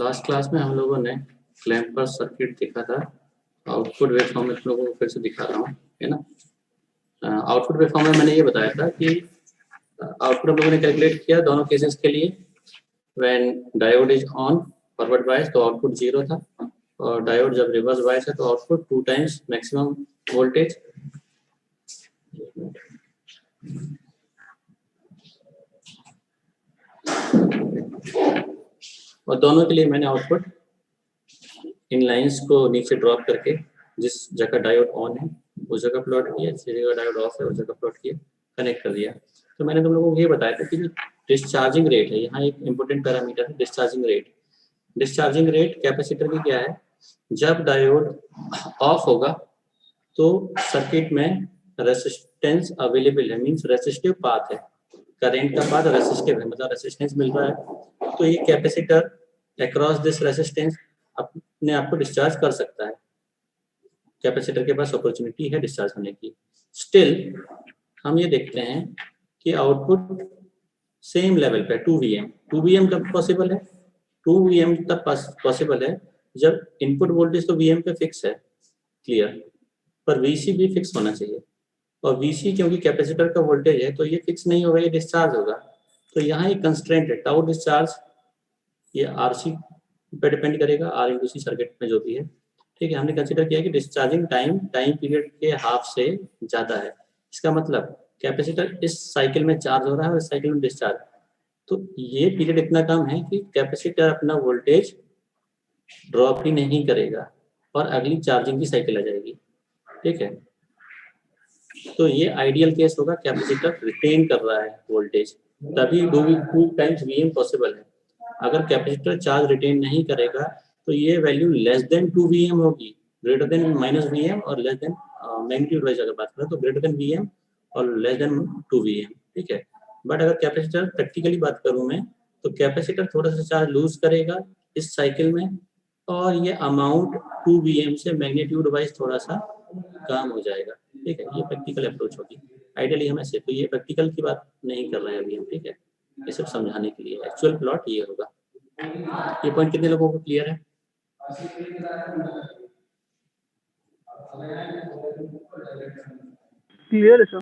Last class में हम लोगों ने क्लैम्पर सर्किट देखा था। आउटपुट वेवफॉर्म में लोगों को फिर से दिखा रहा हूँ, है ना। आउटपुट वेवफॉर्म में मैंने ये बताया था कि आउटपुट हम लोगों ने कैलकुलेट किया दोनों केसेस के लिए। When diode is on forward bias तो आउटपुट 0 था, और डायोड जब रिवर्स बायस है तो आउटपुट 2 टाइम्स मैक्सिमम वोल्टेज। और दोनों के लिए मैंने आउटपुट इन लाइंस को नीचे ड्रॉप करके जिस जगह डायोड ऑन है उस जगह प्लॉट किया, जिस जगह डायोड ऑफ है उस जगह प्लॉट किया, कनेक्ट कर दिया। तो मैंने तुम लोगों को ये बताया था कि डिस्चार्जिंग रेट है, यहाँ एक इंपॉर्टेंट पैरामीटर है discharging rate. Discharging rate capacitor की क्या है, जब डायोड ऑफ होगा तो सर्किट में रेसिस्टेंस अवेलेबल है, मीन्स रेसिस्टिव पाथ है, करेंट का पाथ रेसिस्टिव है, मतलब रेसिस्टेंस मिल रहा है। तो ये कैपेसिटर अक्रॉस दिस रेसिस्टेंस अपने आप को डिस्चार्ज कर सकता है, कैपेसिटर के पास अपॉर्चुनिटी है डिस्चार्ज होने की। स्टिल हम ये देखते हैं कि आउटपुट सेम लेवल पे 2 वीएम। 2 वीएम कब पॉसिबल है, 2 वीएम तब पॉसिबल है जब इनपुट वोल्टेज तो वीएम पे फिक्स है, क्लियर, पर वीसी भी फिक्स होना चाहिए। और वीसी क्योंकि कैपेसिटर का वोल्टेज है तो ये फिक्स नहीं होगा, ये डिस्चार्ज होगा। तो यहाँ एक कंस्ट्रेंट है टाउ डिस्चार्ज, ये आरसी पे डिपेंड करेगा, आर इंटू सी सर्किट में जो भी है, ठीक है। हमने कंसीडर किया कि डिस्चार्जिंग टाइम पीरियड के हाफ से ज़्यादा है। इसका मतलब कैपेसिटर इस साइकिल में चार्ज हो रहा है और इस साइकिल में डिस्चार्ज, तो ये पीरियड इतना कम है कि कैपेसिटर अपना वोल्टेज ड्रॉप ही नहीं करेगा और अगली चार्जिंग की साइकिल आ जाएगी, ठीक है। तो ये आइडियल केस होगा, कैपेसिटर रिटेन कर रहा है वोल्टेज, तभी 2 टाइम्स वीएम पॉसिबल है। अगर कैपेसिटर चार्ज रिटेन नहीं करेगा तो ये वैल्यू लेस देन 2 वीएम होगी, ग्रेटर देन माइनस वीएम, और लेस देन मैग्नीट्यूड वाइज अगर बात करें तो ग्रेटर देन वीएम और लेस देन 2 वीएम, ठीक है। बट अगर कैपेसिटर प्रैक्टिकली बात करूं मैं तो कैपेसिटर थोड़ा सा चार्ज लूज करेगा इस साइकिल में, और ये अमाउंट 2 वीएम से मैग्नीट्यूड वाइज थोड़ा सा कम हो जाएगा, ठीक है। ये प्रैक्टिकल अप्रोच होगी आइडियली हमें से, तो ये प्रैक्टिकल की बात नहीं कर रहे हैं अभी हम, ठीक है। ये सब समझाने के लिए एक्चुअल प्लॉट ये होगा। ये पॉइंट कितने लोगों को क्लियर है? क्लियर है सर।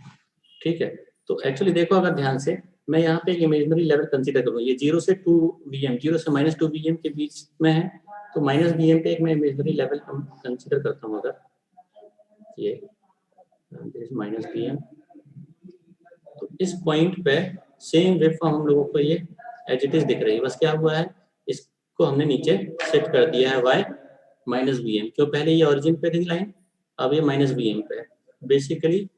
ठीक है। तो एक्चुअली देखो अगर ध्यान से मैं यहाँ पे एक इमेजिनरी लेवल कंसीडर करूँ, ये 0 से 2 वीएम, 0 से -2 वीएम के बीच में है, तो माइनस वीएम पे एक मैं इमेजिनरी लेवल कंसीडर करता हूँ। अगर ये माइनस वीएम, तो इस पॉइंट पे सेम वेवफॉर्म हम लोगों को ये एज इट इज दिख रही है, बस क्या हुआ है इसको हमने नीचे सेट कर दिया है y -vm, क्यों, पहले ये ओरिजिन पे थी लाइन, अब ये -vm पे है। बेसिकली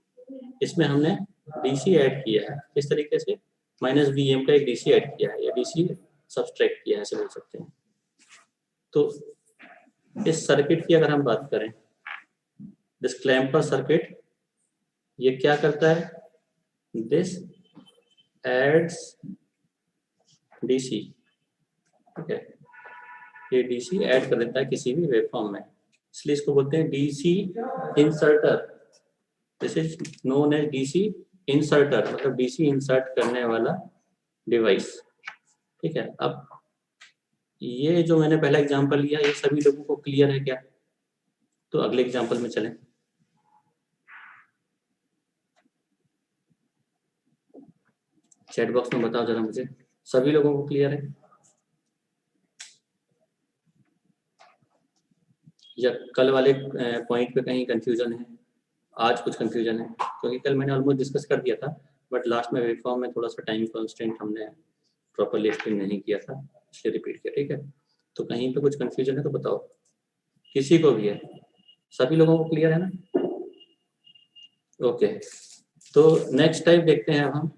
इसमें हमने डीसी ऐड किया है, किस तरीके से, -vm का एक डीसी ऐड किया है या डीसी सब्सट्रैक्ट किया है, ऐसे बोल सकते हैं। तो इस सर्किट की अगर हम बात करें, दिस क्लैम्पर सर्किट, ये क्या करता है, दिस एड्स डीसी, ठीक है, ये डीसी ऐड कर देता है किसी भी वेवफॉर्म में, इसलिए इसको बोलते हैं DC inserter. This is known as DC inserter, मतलब डीसी इंसर्ट करने वाला डिवाइस, ठीक है। अब ये जो मैंने पहला एग्जांपल लिया ये सभी लोगों को क्लियर है क्या? तो अगले एग्जांपल में चलें। चैट बॉक्स में बताओ जरा मुझे, सभी लोगों को क्लियर है या कल वाले पॉइंट पे कहीं कंफ्यूजन है, आज कुछ कंफ्यूजन है? क्योंकि कल मैंने ऑलमोस्ट डिस्कस कर दिया था, बट लास्ट में वेवफॉर्म में थोड़ा सा टाइम कॉन्स्टेंट हमने प्रॉपरली एक्सप्लेन नहीं किया था, इसलिए रिपीट किया, ठीक है। तो कहीं पे कुछ कंफ्यूजन है तो बताओ, किसी को भी है? सभी लोगों को क्लियर है ना? ओके, तो नेक्स्ट टाइप देखते हैं अब हम।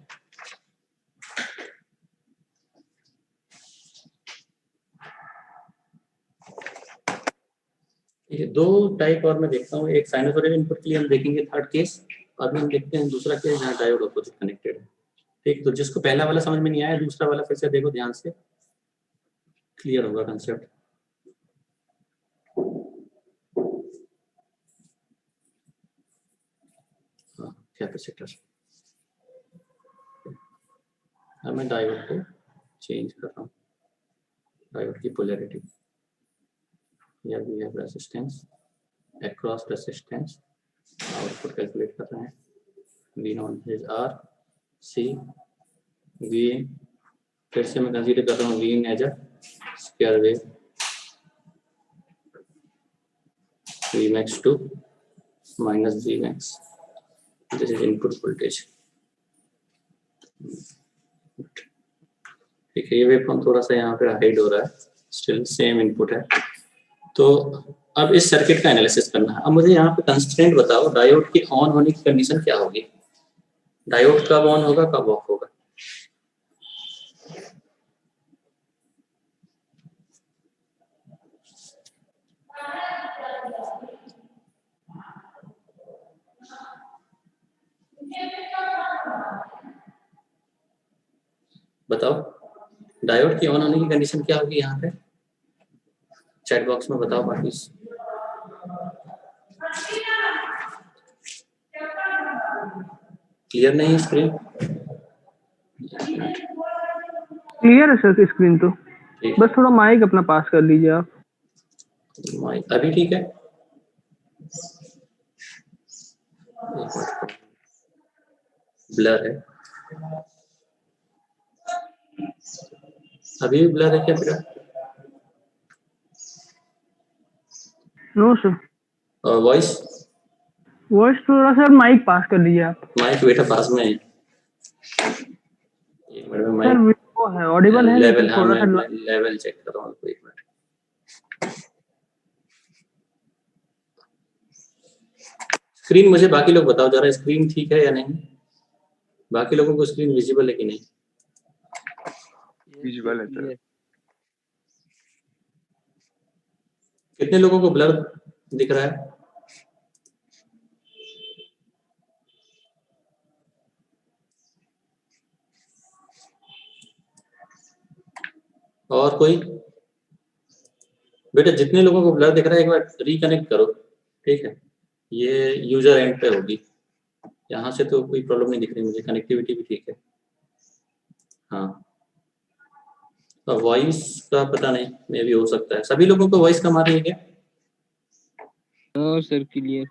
ये दो टाइप और मैं देखता हूँ, एक साइनसॉइडल इनपुट के लिए हम देखेंगे थर्ड केस, अभी हम देखते हैं दूसरा केस जहाँ डायोड अपोजिट कनेक्टेड है, ठीक। तो जिसको पहला वाला समझ में नहीं आया दूसरा वाला फिर से देखो ध्यान से, क्लियर होगा कंसेप्ट। कैपेसिटर, अब मैं डायोड को चेंज कर रहा हूँ, डायोड की पोलैरिटी, या we have resistance across resistance, output calculate कर रहे हैं, V not is R C V, फिर से मैं कंसीडर कर रहा हूँ V in as a square wave, V max to minus V max, this is input voltage. ठीक है, ये वेवफॉर्म थोड़ा सा यहाँ पे हाइड हो रहा है, स्टिल सेम इनपुट है। तो अब इस सर्किट का एनालिसिस करना है। अब मुझे यहाँ पे कंस्ट्रेंट बताओ, डायोड की ऑन होने की कंडीशन क्या होगी, डायोड कब ऑन होगा कब ऑफ होगा। बताओ डायोड की ऑन होने की कंडीशन क्या होगी, यहाँ पे चैट बॉक्स में बताओ बाकी। क्लियर नहीं स्क्रीन? क्लियर है सर स्क्रीन तो, बस थोड़ा माइक अपना पास कर लीजिए आप। माइक अभी ठीक है? ब्लर है, अभी भी ब्लर है क्या बेटा? No sir. और वॉइस? वॉइस थोड़ा सा माइक पास कर लीजिए आप। माइक बेटा पास में है, एक मिनट में सर माइक वो है ऑडिबल है लेवल, लेकिन हाँ थोड़ा मैं सा लेवल चेक कर रहा हूँ, एक मिनट। स्क्रीन मुझे बाकी लोग बताओ जरा, स्क्रीन ठीक है या नहीं, बाकी लोगों को स्क्रीन विजिबल है कि नहीं? विजुअल है सर। कितने लोगों को ब्लर दिख रहा है? और कोई? बेटा जितने लोगों को ब्लर दिख रहा है एक बार रिकनेक्ट करो, ठीक है, ये यूजर एंड पे होगी, यहाँ से तो कोई प्रॉब्लम नहीं दिख रही मुझे, कनेक्टिविटी भी ठीक है। हाँ, वॉइस का पता नहीं, मे भी हो सकता है। सभी लोगों को वॉइस कम आ रही है क्या? Sir clear.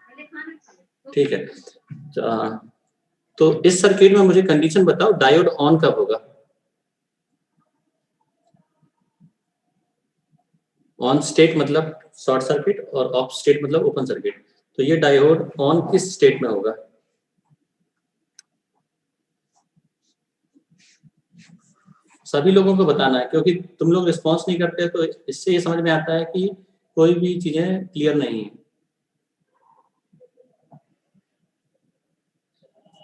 ठीक है, तो इस सर्किट में मुझे कंडीशन बताओ, डायोड ऑन कब होगा? ऑन स्टेट मतलब शॉर्ट सर्किट और ऑफ स्टेट मतलब ओपन सर्किट, तो ये डायोड ऑन किस स्टेट में होगा? सभी लोगों को बताना है, क्योंकि तुम लोग रिस्पॉन्स नहीं करते तो इससे ये समझ में आता है कि कोई भी चीजें क्लियर नहीं है।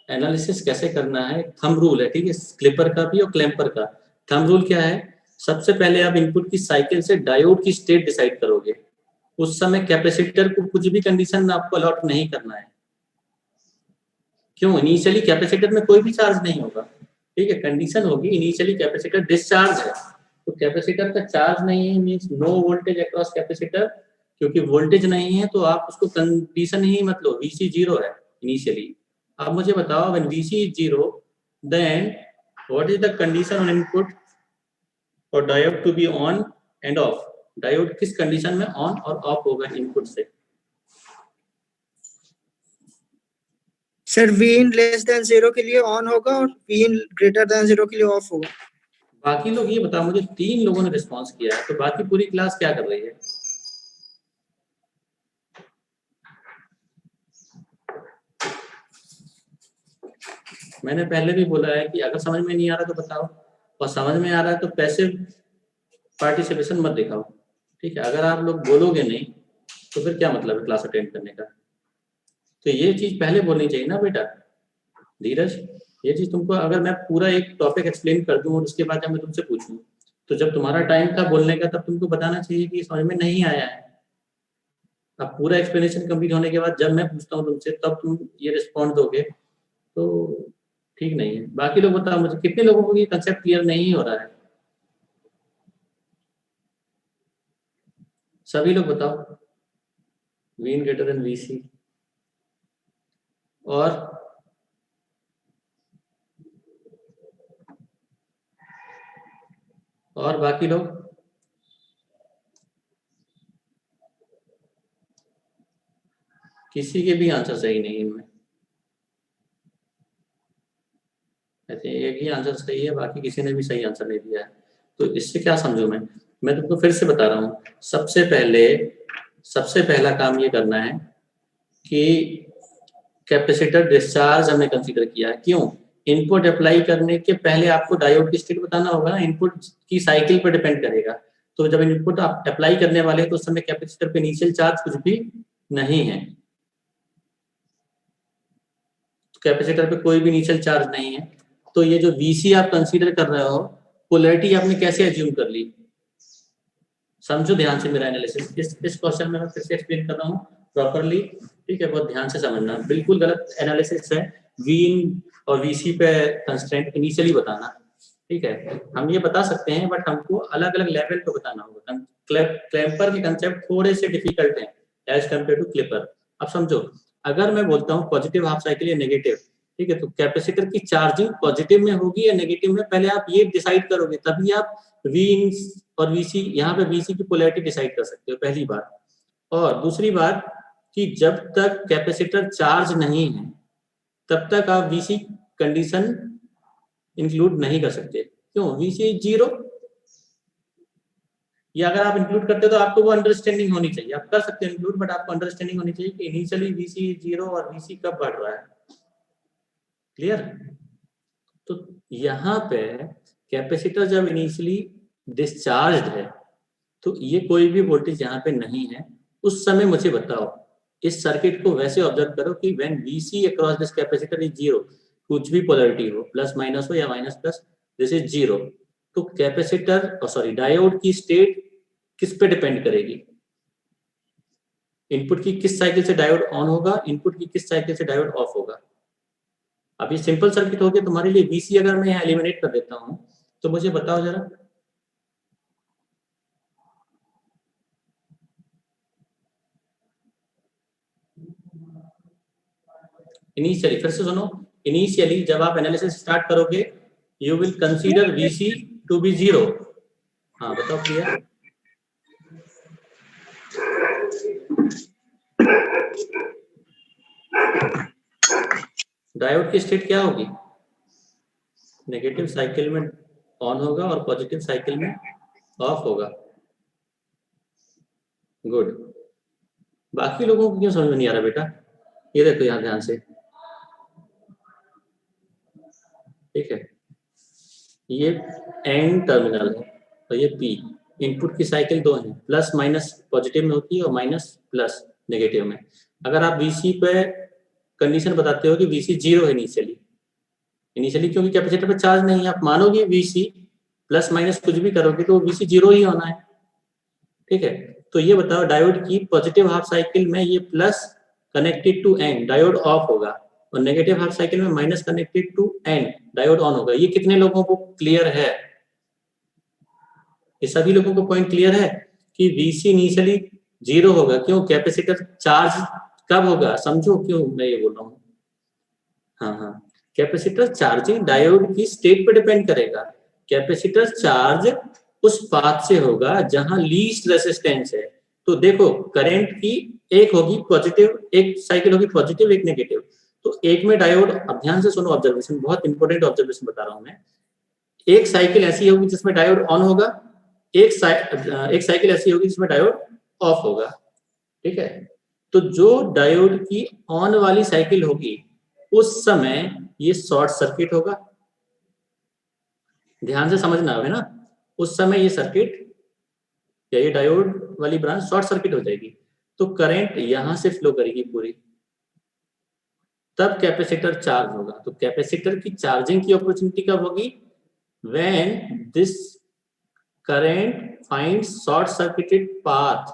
एनालिसिस कैसे करना है, थंब रूल है, ठीक है, क्लिपर का भी और क्लैंपर का। थंब रूल क्या है, सबसे पहले आप इनपुट की साइकिल से डायोड की स्टेट डिसाइड करोगे, उस समय कैपेसिटर को कुछ भी कंडीशन आपको अलॉट नहीं करना है। क्यों? इनिशियली कैपेसिटर में कोई भी चार्ज नहीं होगा, ठीक है, कंडीशन होगी इनिशियली कैपेसिटर डिस्चार्ज है, तो कैपेसिटर का चार्ज नहीं है means no voltage across capacitor, क्योंकि वोल्टेज नहीं है तो आप उसको कंडीशन ही मत लो, वीसी जीरो है इनिशियली। अब मुझे बताओ when VC is zero then what is the condition on input for diode to be on and off? Diode किस कंडीशन में ऑन और ऑफ होगा इनपुट से? Sir V in less than 0 के लिए ऑन होगा और वी इन ग्रेटर देन 0 के लिए ऑफ होगा। बाकी लोग ये बताओ मुझे, 3 लोगों ने रिस्पॉन्स किया है, तो बाकी पूरी क्लास क्या कर रही है? मैंने पहले भी बोला है कि अगर समझ में नहीं आ रहा तो बताओ, और समझ में आ रहा है तो पैसिव पार्टिसिपेशन मत दिखाओ, ठीक है। अगर आप लोग बोलोगे नहीं तो फिर क्या मतलब है क्लास अटेंड करने का? तो ये चीज पहले बोलनी चाहिए ना बेटा धीरज, ये चीज तुमको, अगर मैं पूरा एक टॉपिक एक्सप्लेन कर दूं और उसके बाद जब मैं तुमसे पूछूं तो जब तुम्हारा टाइम था बोलने का तब तुमको बताना चाहिए कि समझ में नहीं आया है। अब पूरा एक्सप्लेनेशन कंप्लीट होने के बाद जब मैं पूछता हूँ तुमसे तब तुम ये रिस्पॉन्ड दोगे तो ठीक नहीं है। बाकी लोग बताओ मुझे, कितने लोगों को ये कंसेप्ट क्लियर नहीं हो रहा है? सभी लोग बताओ, V in greater than VC. और बाकी लोग? किसी के भी आंसर सही नहीं है इनमें, ऐसे एक ही आंसर सही है, बाकी किसी ने भी सही आंसर नहीं दिया है। तो इससे क्या समझूं मैं तुमको फिर से बता रहा हूँ। सबसे पहला काम ये करना है कि कैपेसिटर डिस्चार्ज हमने कंसीडर किया है। क्यों? इनपुट अप्लाई करने के पहले आपको डायोड की स्टेट बताना होगा ना, इनपुट की साइकिल पर डिपेंड करेगा। तो जब इनपुट आप अप्लाई करने वाले हैं तो उस समय कैपेसिटर पे इनिशियल चार्ज कुछ भी नहीं है, कैपेसिटर पे कोई भी इनिशियल चार्ज नहीं है। तो ये जो VC आप कंसीडर कर रहे हो, पोलैरिटी आपने कैसे एज्यूम कर ली? समझो ध्यान से मेरा एनालिसिस। इस क्वेश्चन में मैं फिर से एक्सप्लेन कर रहा हूँ प्रॉपरली, ठीक है? बहुत ध्यान से समझना, बिल्कुल गलत एनालिसिस है। Vin और VC पे कंस्ट्रेंट इनिशियली बताना, ठीक है? हम ये बता सकते हैं बट हमको अलग अलग लेवल पे बताना होगा। क्लैम्पर के कंसेप्ट थोड़े से डिफिकल्ट हैं एज कम्पेयर टू क्लिपर। अब समझो, अगर मैं बोलता हूँ पॉजिटिव हाफ साइकिल या नेगेटिव, ठीक है, तो कैपेसिटर की चार्जिंग पॉजिटिव में होगी या नेगेटिव में, पहले आप ये डिसाइड करोगे, तभी आप Vin और VC, यहाँ पे VC की पोलैरिटी डिसाइड कर सकते हो, पहली बात। और दूसरी बात कि जब तक कैपेसिटर चार्ज नहीं है तब तक आप VC कंडीशन इंक्लूड नहीं कर सकते। क्यों? VC 0, या अगर आप इंक्लूड करते हो तो आपको वो अंडरस्टैंडिंग होनी चाहिए। आप कर सकते हैं इंक्लूड, बट आपको अंडरस्टैंडिंग होनी चाहिए कि इनिशियली VC 0 और VC कब बढ़ रहा है। क्लियर? तो यहाँ पे कैपेसिटर जब इनिशियली डिस्चार्ज है तो ये कोई भी वोल्टेज यहाँ पे नहीं है, उस समय मुझे बताओ। इस सर्किट को वैसे ऑब्जर्व करो कि when VC across this capacitor is 0, कुछ भी पोलैरिटी हो, प्लस माइनस हो या माइनस प्लस, दिस इज 0, तो कैपेसिटर डायोड की स्टेट किस पे डिपेंड करेगी? इनपुट की किस साइकिल से डायोड ऑन होगा, इनपुट की किस साइकिल से डायोड ऑफ होगा। अब ये सिंपल सर्किट हो गया तुम्हारे लिए। VC अगर मैं यहाँ एलिमिनेट कर देता हूँ तो मुझे बताओ जरा, इनिशियली, फिर से सुनो, इनिशियली जब आप एनालिसिस स्टार्ट करोगे you will consider VC to be 0। हाँ बताओ क्लियर? डायोड की स्टेट क्या होगी? नेगेटिव साइकिल में ऑन होगा और पॉजिटिव साइकिल में ऑफ होगा। गुड। बाकी लोगों को क्यों समझ में नहीं आ रहा बेटा? ये देखो यहाँ ध्यान से, ठीक है, ये एन टर्मिनल है और ये P। इनपुट की साइकिल 2 है, प्लस माइनस पॉजिटिव में होती है और माइनस प्लस नेगेटिव में। अगर आप VC पे कंडीशन बताते हो कि VC 0 है इनिशियली क्योंकि कैपेसिटर पे चार्ज नहीं है, आप मानोगे VC प्लस माइनस कुछ भी करोगे तो VC 0 ही होना है, ठीक है? तो ये बताओ, डायोड की पॉजिटिव हाफ साइकिल में ये plus connected to N, diode off होगा, और नेगेटिव हाफ साइकिल में minus connected to N, diode on होगा। ये कितने लोगों को क्लियर है? ये सभी लोगों को पॉइंट क्लियर है कि VC इनिशियली 0 होगा। क्यों? कैपेसिटर चार्ज कब होगा, समझो क्यों मैं ये बोल रहा हूँ। हाँ, कैपेसिटर चार्जिंग डायोड की स्टेट पे डिपेंड करेगा। कैपेसिटर चार्ज उस पाथ से होगा जहां लीस्ट रेजिस्टेंस है। तो देखो, करंट की एक होगी पॉजिटिव, एक साइकिल होगी पॉजिटिव, एक नेगेटिव। तो एक में डायोड, अब ध्यान से सुनो ऑब्जर्वेशन, बहुत इंपॉर्टेंट ऑब्जर्वेशन बता रहा हूं मैं। एक साइकिल ऐसी होगी जिसमें डायोड ऑन होगा, एक साइकिल ऐसी होगी जिसमें डायोड ऑफ होगा, ठीक है? तो जो डायोड की ऑन वाली साइकिल होगी उस समय ये शॉर्ट सर्किट होगा। ध्यान से समझना है ना, उस समय ये सर्किट या ये डायोड वाली ब्रांच शॉर्ट सर्किट हो जाएगी, तो करंट यहां से फ्लो करेगी पूरी, तब कैपेसिटर चार्ज होगा। तो कैपेसिटर की चार्जिंग की अपॉर्चुनिटी कब होगी? When this current finds short circuited path.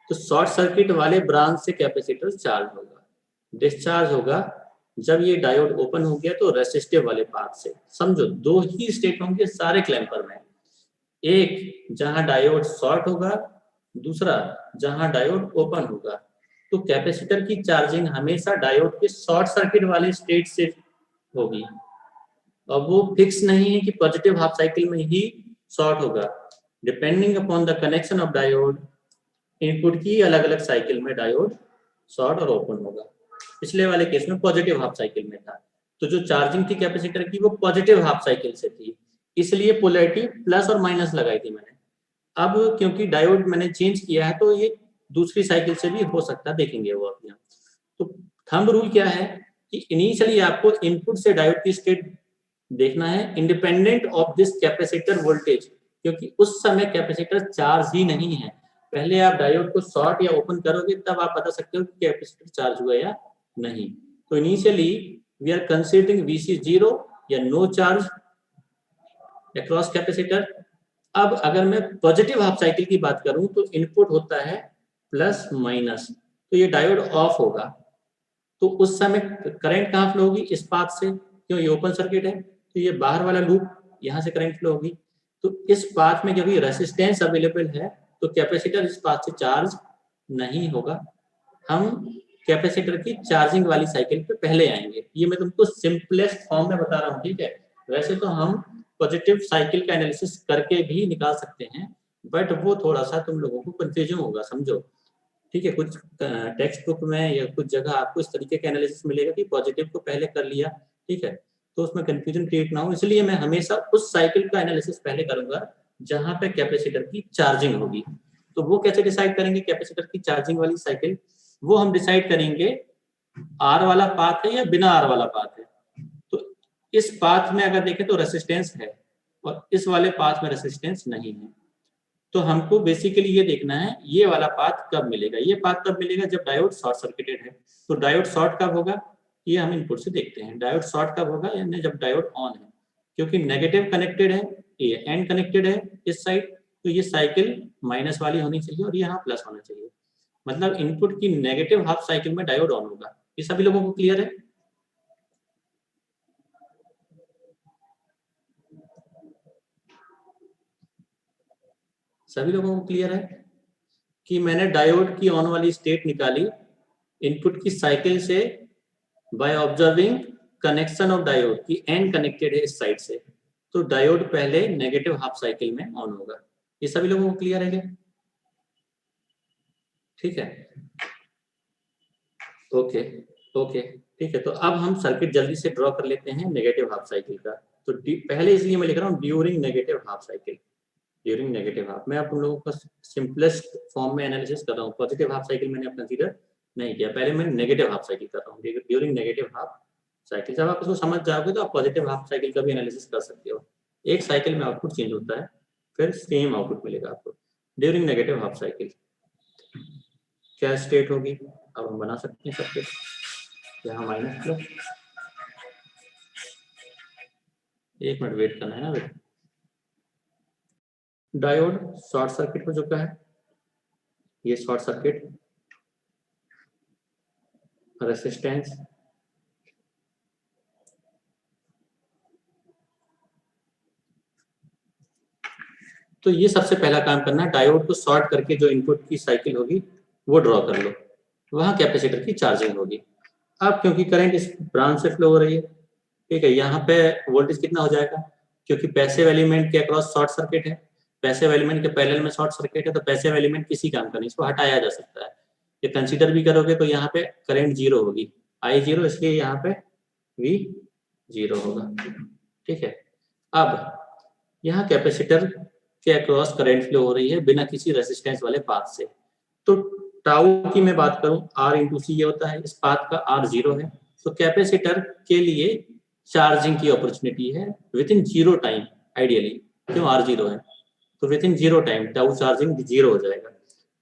तो शॉर्ट सर्किट वाले ब्रांच से कैपेसिटर चार्ज होगा। डिस्चार्ज होगा जब ये डायोड ओपन हो गया तो रेसिस्टिव वाले पाथ से। समझो, 2 ही स्टेट होंगे सारे क्लैम्पर में, एक जहां डायोड शॉर्ट होगा, दूसरा जहां डायोड ओपन होगा। तो कैपेसिटर की चार्जिंग हमेशा डायोड के शॉर्ट सर्किट वाले स्टेट से होगी, और वो फिक्स नहीं है कि पॉजिटिव हाफ साइकिल में ही शॉर्ट होगा। Depending upon the connection of diode, input की अलग अलग साइकिल में डायोड शॉर्ट और ओपन होगा। पिछले वाले केस में पॉजिटिव हाफ साइकिल में था, तो जो चार्जिंग थी कैपेसिटर की वो पॉजिटिव हाफ साइकिल से थी, इसलिए पोलैरिटी प्लस और माइनस लगाई थी मैंने। अब क्योंकि डायोड मैंने चेंज किया है तो ये दूसरी साइकिल से भी हो सकता है, देखेंगे वो आप यहाँ। तो थंब रूल क्या है कि इनिशियली आपको इनपुट से डायोड की स्टेट देखना है independent of this capacitor voltage, क्योंकि उस समय कैपेसिटर चार्ज ही नहीं है। पहले आप डायोड को शॉर्ट या ओपन करोगे तब आप बता सकते हो कि कैपेसिटर चार्ज हुआ या नहीं। तो initially we are considering VC 0 या नो चार्ज अक्रॉस कैपेसिटर। अब अगर मैं पॉजिटिव हाफ साइकिल की बात करूं तो इनपुट होता है प्लस माइनस, तो ये डायोड ऑफ होगा। तो उस समय करंट कहाँ फ्लो होगी? इस पाथ से, क्यों ये ओपन सर्किट है, तो ये बाहर वाला लूप यहाँ से करंट फ्लो होगी। तो इस पाथ में जब ये रेसिस्टेंस अवेलेबल है तो कैपेसिटर इस पाथ से चार्ज नहीं होगा। हम कैपेसिटर की चार्जिंग वाली साइकिल पे पहले आएंगे। ये मैं तुमको सिंपलेस्ट फॉर्म में बता रहा हूँ, ठीक है। वैसे तो हम पॉजिटिव साइकिल का एनालिसिस करके भी निकाल सकते हैं, बट वो थोड़ा सा तुम लोगों को कंफ्यूजन होगा, समझो, ठीक है। कुछ टेक्स्ट बुक में या कुछ जगह आपको इस तरीके का एनालिसिस मिलेगा कि पॉजिटिव को पहले कर लिया, ठीक है, तो उसमें कंफ्यूजन क्रिएट ना हो, इसलिए मैं हमेशा उस साइकिल का एनालिसिस पहले करूंगा जहां पे कैपेसिटर की चार्जिंग होगी। तो वो कैसे डिसाइड करेंगे कैपेसिटर की चार्जिंग वाली साइकिल? वो हम डिसाइड करेंगे आर वाला पाथ है या बिना आर वाला पाथ है। तो इस पाथ में अगर देखें तो रेसिस्टेंस है और इस वाले पाथ में रेसिस्टेंस नहीं है। तो हमको बेसिकली ये देखना है ये वाला पाथ कब मिलेगा। ये पाथ तब मिलेगा जब डायोड शॉर्ट सर्किटेड है। तो डायोड शॉर्ट कब होगा ये हम इनपुट से देखते हैं। डायोड शॉर्ट कब होगा? यानी जब डायोड ऑन है, क्योंकि नेगेटिव कनेक्टेड है, ये एंड कनेक्टेड है इस साइड, तो ये साइकिल माइनस वाली होनी चाहिए और यहाँ प्लस होना चाहिए। मतलब इनपुट की नेगेटिव हाफ साइकिल में डायोड ऑन होगा। ये सभी लोगों को क्लियर है? सभी लोगों को क्लियर है कि मैंने डायोड की ऑन वाली स्टेट निकाली इनपुट की साइकिल से by observing connection of diode की एंड कनेक्टेड है इस साइड से, तो डायोड पहले नेगेटिव हाफ साइकिल में ऑन होगा। ये सभी लोगों को क्लियर है क्या? ठीक है, ओके ओके, ठीक है। तो अब हम सर्किट जल्दी से ड्रॉ कर लेते हैं नेगेटिव हाफ साइकिल का। तो पहले इसलिए मैं लिख रहा हूँ during negative half cycle, during negative half. मैं आप लोगों का सिंपलेस्ट फॉर्म में एनालिसिस कर रहा हूँ। पॉजिटिव हाफ साइकिल मैंने अपना कंसीडर नहीं किया, पहले मैं नेगेटिव हाफ साइकिल कर रहा हूँ, ड्यूरिंग नेगेटिव हाफ साइकिल। जब आप इसको समझ जाओगे तो आप पॉजिटिव हाफ साइकिल का भी एनालिसिस कर सकते हो। एक साइकिल में आउटपुट चेंज होता है, फिर सेम आउटपुट मिलेगा आपको। ड्यूरिंग नेगेटिव हाफ साइकिल क्या स्टेट होगी? अब हम बना सकते हैं सर्किट, यहाँ माइनस प्लस, एक मिनट वेट करना है ना बेटा। डायोड शॉर्ट सर्किट हो चुका है, ये शॉर्ट सर्किट, रेसिस्टेंस, तो ये सबसे पहला काम करना है, डायोड को शॉर्ट करके जो इनपुट की साइकिल होगी वो ड्रॉ कर लो, वहां कैपेसिटर की चार्जिंग होगी। अब क्योंकि करंट इस ब्रांच से फ्लो हो रही है, ठीक है, यहाँ पे वोल्टेज कितना हो जाएगा? क्योंकि पैसिव एलिमेंट के अक्रॉस शॉर्ट सर्किट है, पैसिव एलिमेंट के पैरेलल में शॉर्ट सर्किट है, तो पैसिव एलिमेंट किसी काम का नहीं, इसको हटाया जा सकता है। ये कंसीडर भी करोगे तो यहाँ पे करंट जीरो होगी, I जीरो, इसलिए यहाँ पे V जीरो होगा, ठीक है। अब यहाँ कैपेसिटर के अक्रॉस करंट फ्लो हो रही है बिना किसी रेजिस्टेंस वाले पाथ से। तो टाउ की मैं बात करूं R इंटू सी ये होता है, इस पाथ का R जीरो है, तो कैपेसिटर के लिए चार्जिंग की अपॉर्चुनिटी है with in zero time ideally, क्यों R जीरो है, तो with in zero time tau charging zero हो जाएगा,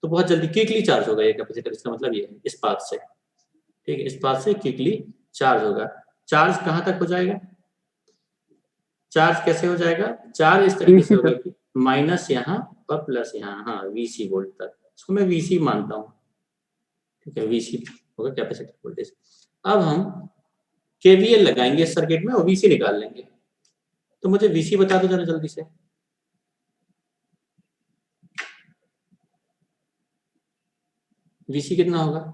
तो बहुत जल्दी क्विकली चार्ज होगा ये कैपेसिटर। इसका मतलब ये है इस पाथ से, ठीक है, इस पाथ से क्विकली चार्ज होगा। चार्ज कहाँ तक हो जाएगा? चार्ज कैसे हो जाएगा? चार्ज इस तरीके से होगा कि माइनस यहाँ और प्लस यहाँ, हाँ VC वोल्ट तक, इसको मैं VC मानता हूँ, ठीक है, VC होगा कैपेसिटर वोल्टेज। अब हम KVL लगाएंगे इस सर्किट में और VC निकाल लेंगे। तो मुझे VC बता दो जरा जल्दी से। VC कितना होगा?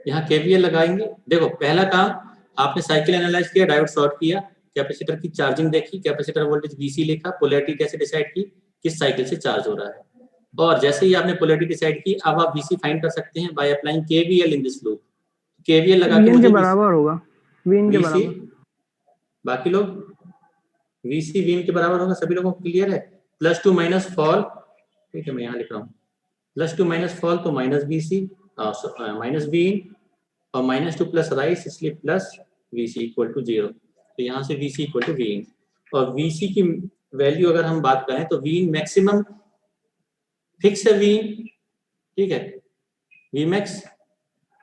यहाँ KVL लगाएंगे। देखो पहला काम आपने साइकिल एनालाइज किया, डायोड शॉर्ट किया, कैपेसिटर की चार्जिंग देखी, कैपेसिटर वोल्टेज VC लिखा, पोलैरिटी कैसे डिसाइड की, किस साइकिल से चार्ज हो रहा है। और जैसे ही आपने पोलैरिटी डिसाइड की, अब आप VC फाइंड कर सकते हैं by applying KVL in this loop. KVL लगा के वीएन के मुझे बराबर होगा, वीएन के VC, बराबर। बाकी लोग VC वीन के बराबर होगा, सभी लोगों को क्लियर है? +2 माइनस फॉल, ठीक है मैं यहाँ लिख रहा हूँ, +2 माइनस फॉल तो माइनस VC माइनस वीन, और -2 प्लस राइस, इसलिए प्लस VC इक्वल टू 0। तो यहाँ से VC इक्वल टू वीन, और VC की वैल्यू अगर हम बात करें तो वीन मैक्सिमम फिक्स है वीन, ठीक है, Vmax।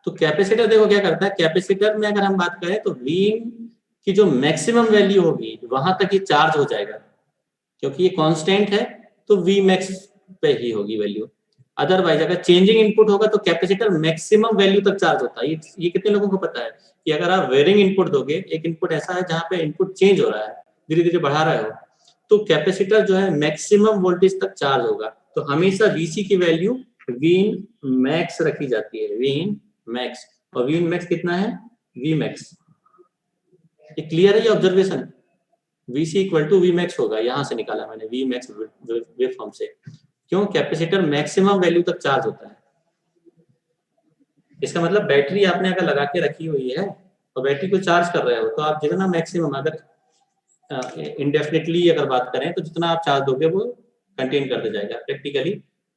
तो कैपेसिटर देखो क्या करता है, कैपेसिटर में अगर हम बात करें तो वीन की जो मैक्सिमम वैल्यू होगी वहां तक ये चार्ज हो जाएगा, क्योंकि ये कांस्टेंट है तो Vmax पे ही होगी वैल्यू। अदरवाइज अगर चेंजिंग इनपुट होगा तो कैपेसिटर मैक्सिमम वैल्यू तक चार्ज होता है। ये कितने लोगों को पता है कि अगर आप वेरिंग इनपुट दोगे, एक इनपुट ऐसा है जहां पे इनपुट चेंज हो रहा है, धीरे धीरे बढ़ा रहे हो, तो कैपेसिटर जो है मैक्सिमम वोल्टेज तक चार्ज होगा। तो हमेशा VC की वैल्यू वीन मैक्स रखी जाती है, वीन मैक्स। और वीन मैक्स कितना है? Vmax। ये क्लियर है ये observation? VC equal to Vmax होगा, यहां से निकाला मैंने Vmax वेव फॉर्म से। क्यों? कैपेसिटर मैक्सिमम वैल्यू तक चार्ज होता है। इसका मतलब बैटरी आपने अगर लगा के रखी हुई है और बैटरी को चार्ज कर रहे हो, तो आप जितना मैक्सिमम, अगर इंडेफिनिटली अगर बात करें तो जितना आप चार्ज दोगे वो कंटेन करते जाएगा। प्रैक्टिकली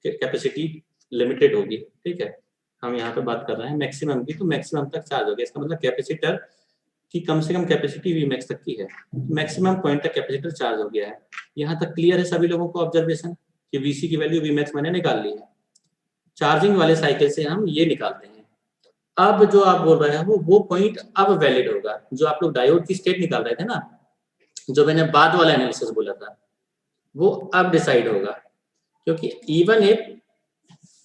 कैपेसिटी लिमिटेड होगी, ठीक है। हम यहाँ पे बात कर रहे हैं मैक्सिमम की, तो मैक्सिमम तक चार्ज हो गया। इसका मतलब कैपेसिटर की कम से कम कैपेसिटी Vmax तक की है, मैक्सिमम पॉइंट तक कैपेसिटर चार्ज हो गया है। यहाँ तक क्लियर है सभी लोगों को ऑब्जर्वेशन कि VC की वैल्यू Vmax मैंने निकाल ली है। चार्जिंग वाले साइकिल से हम ये निकालते हैं। अब जो आप बोल रहे हैं वो पॉइंट अब वैलिड होगा। जो आप लोग डायोड की स्टेट निकाल रहे थे ना, जो मैंने बाद वाला एनालिसिस बोला था, वो अब डिसाइड होगा। क्योंकि इवन इफ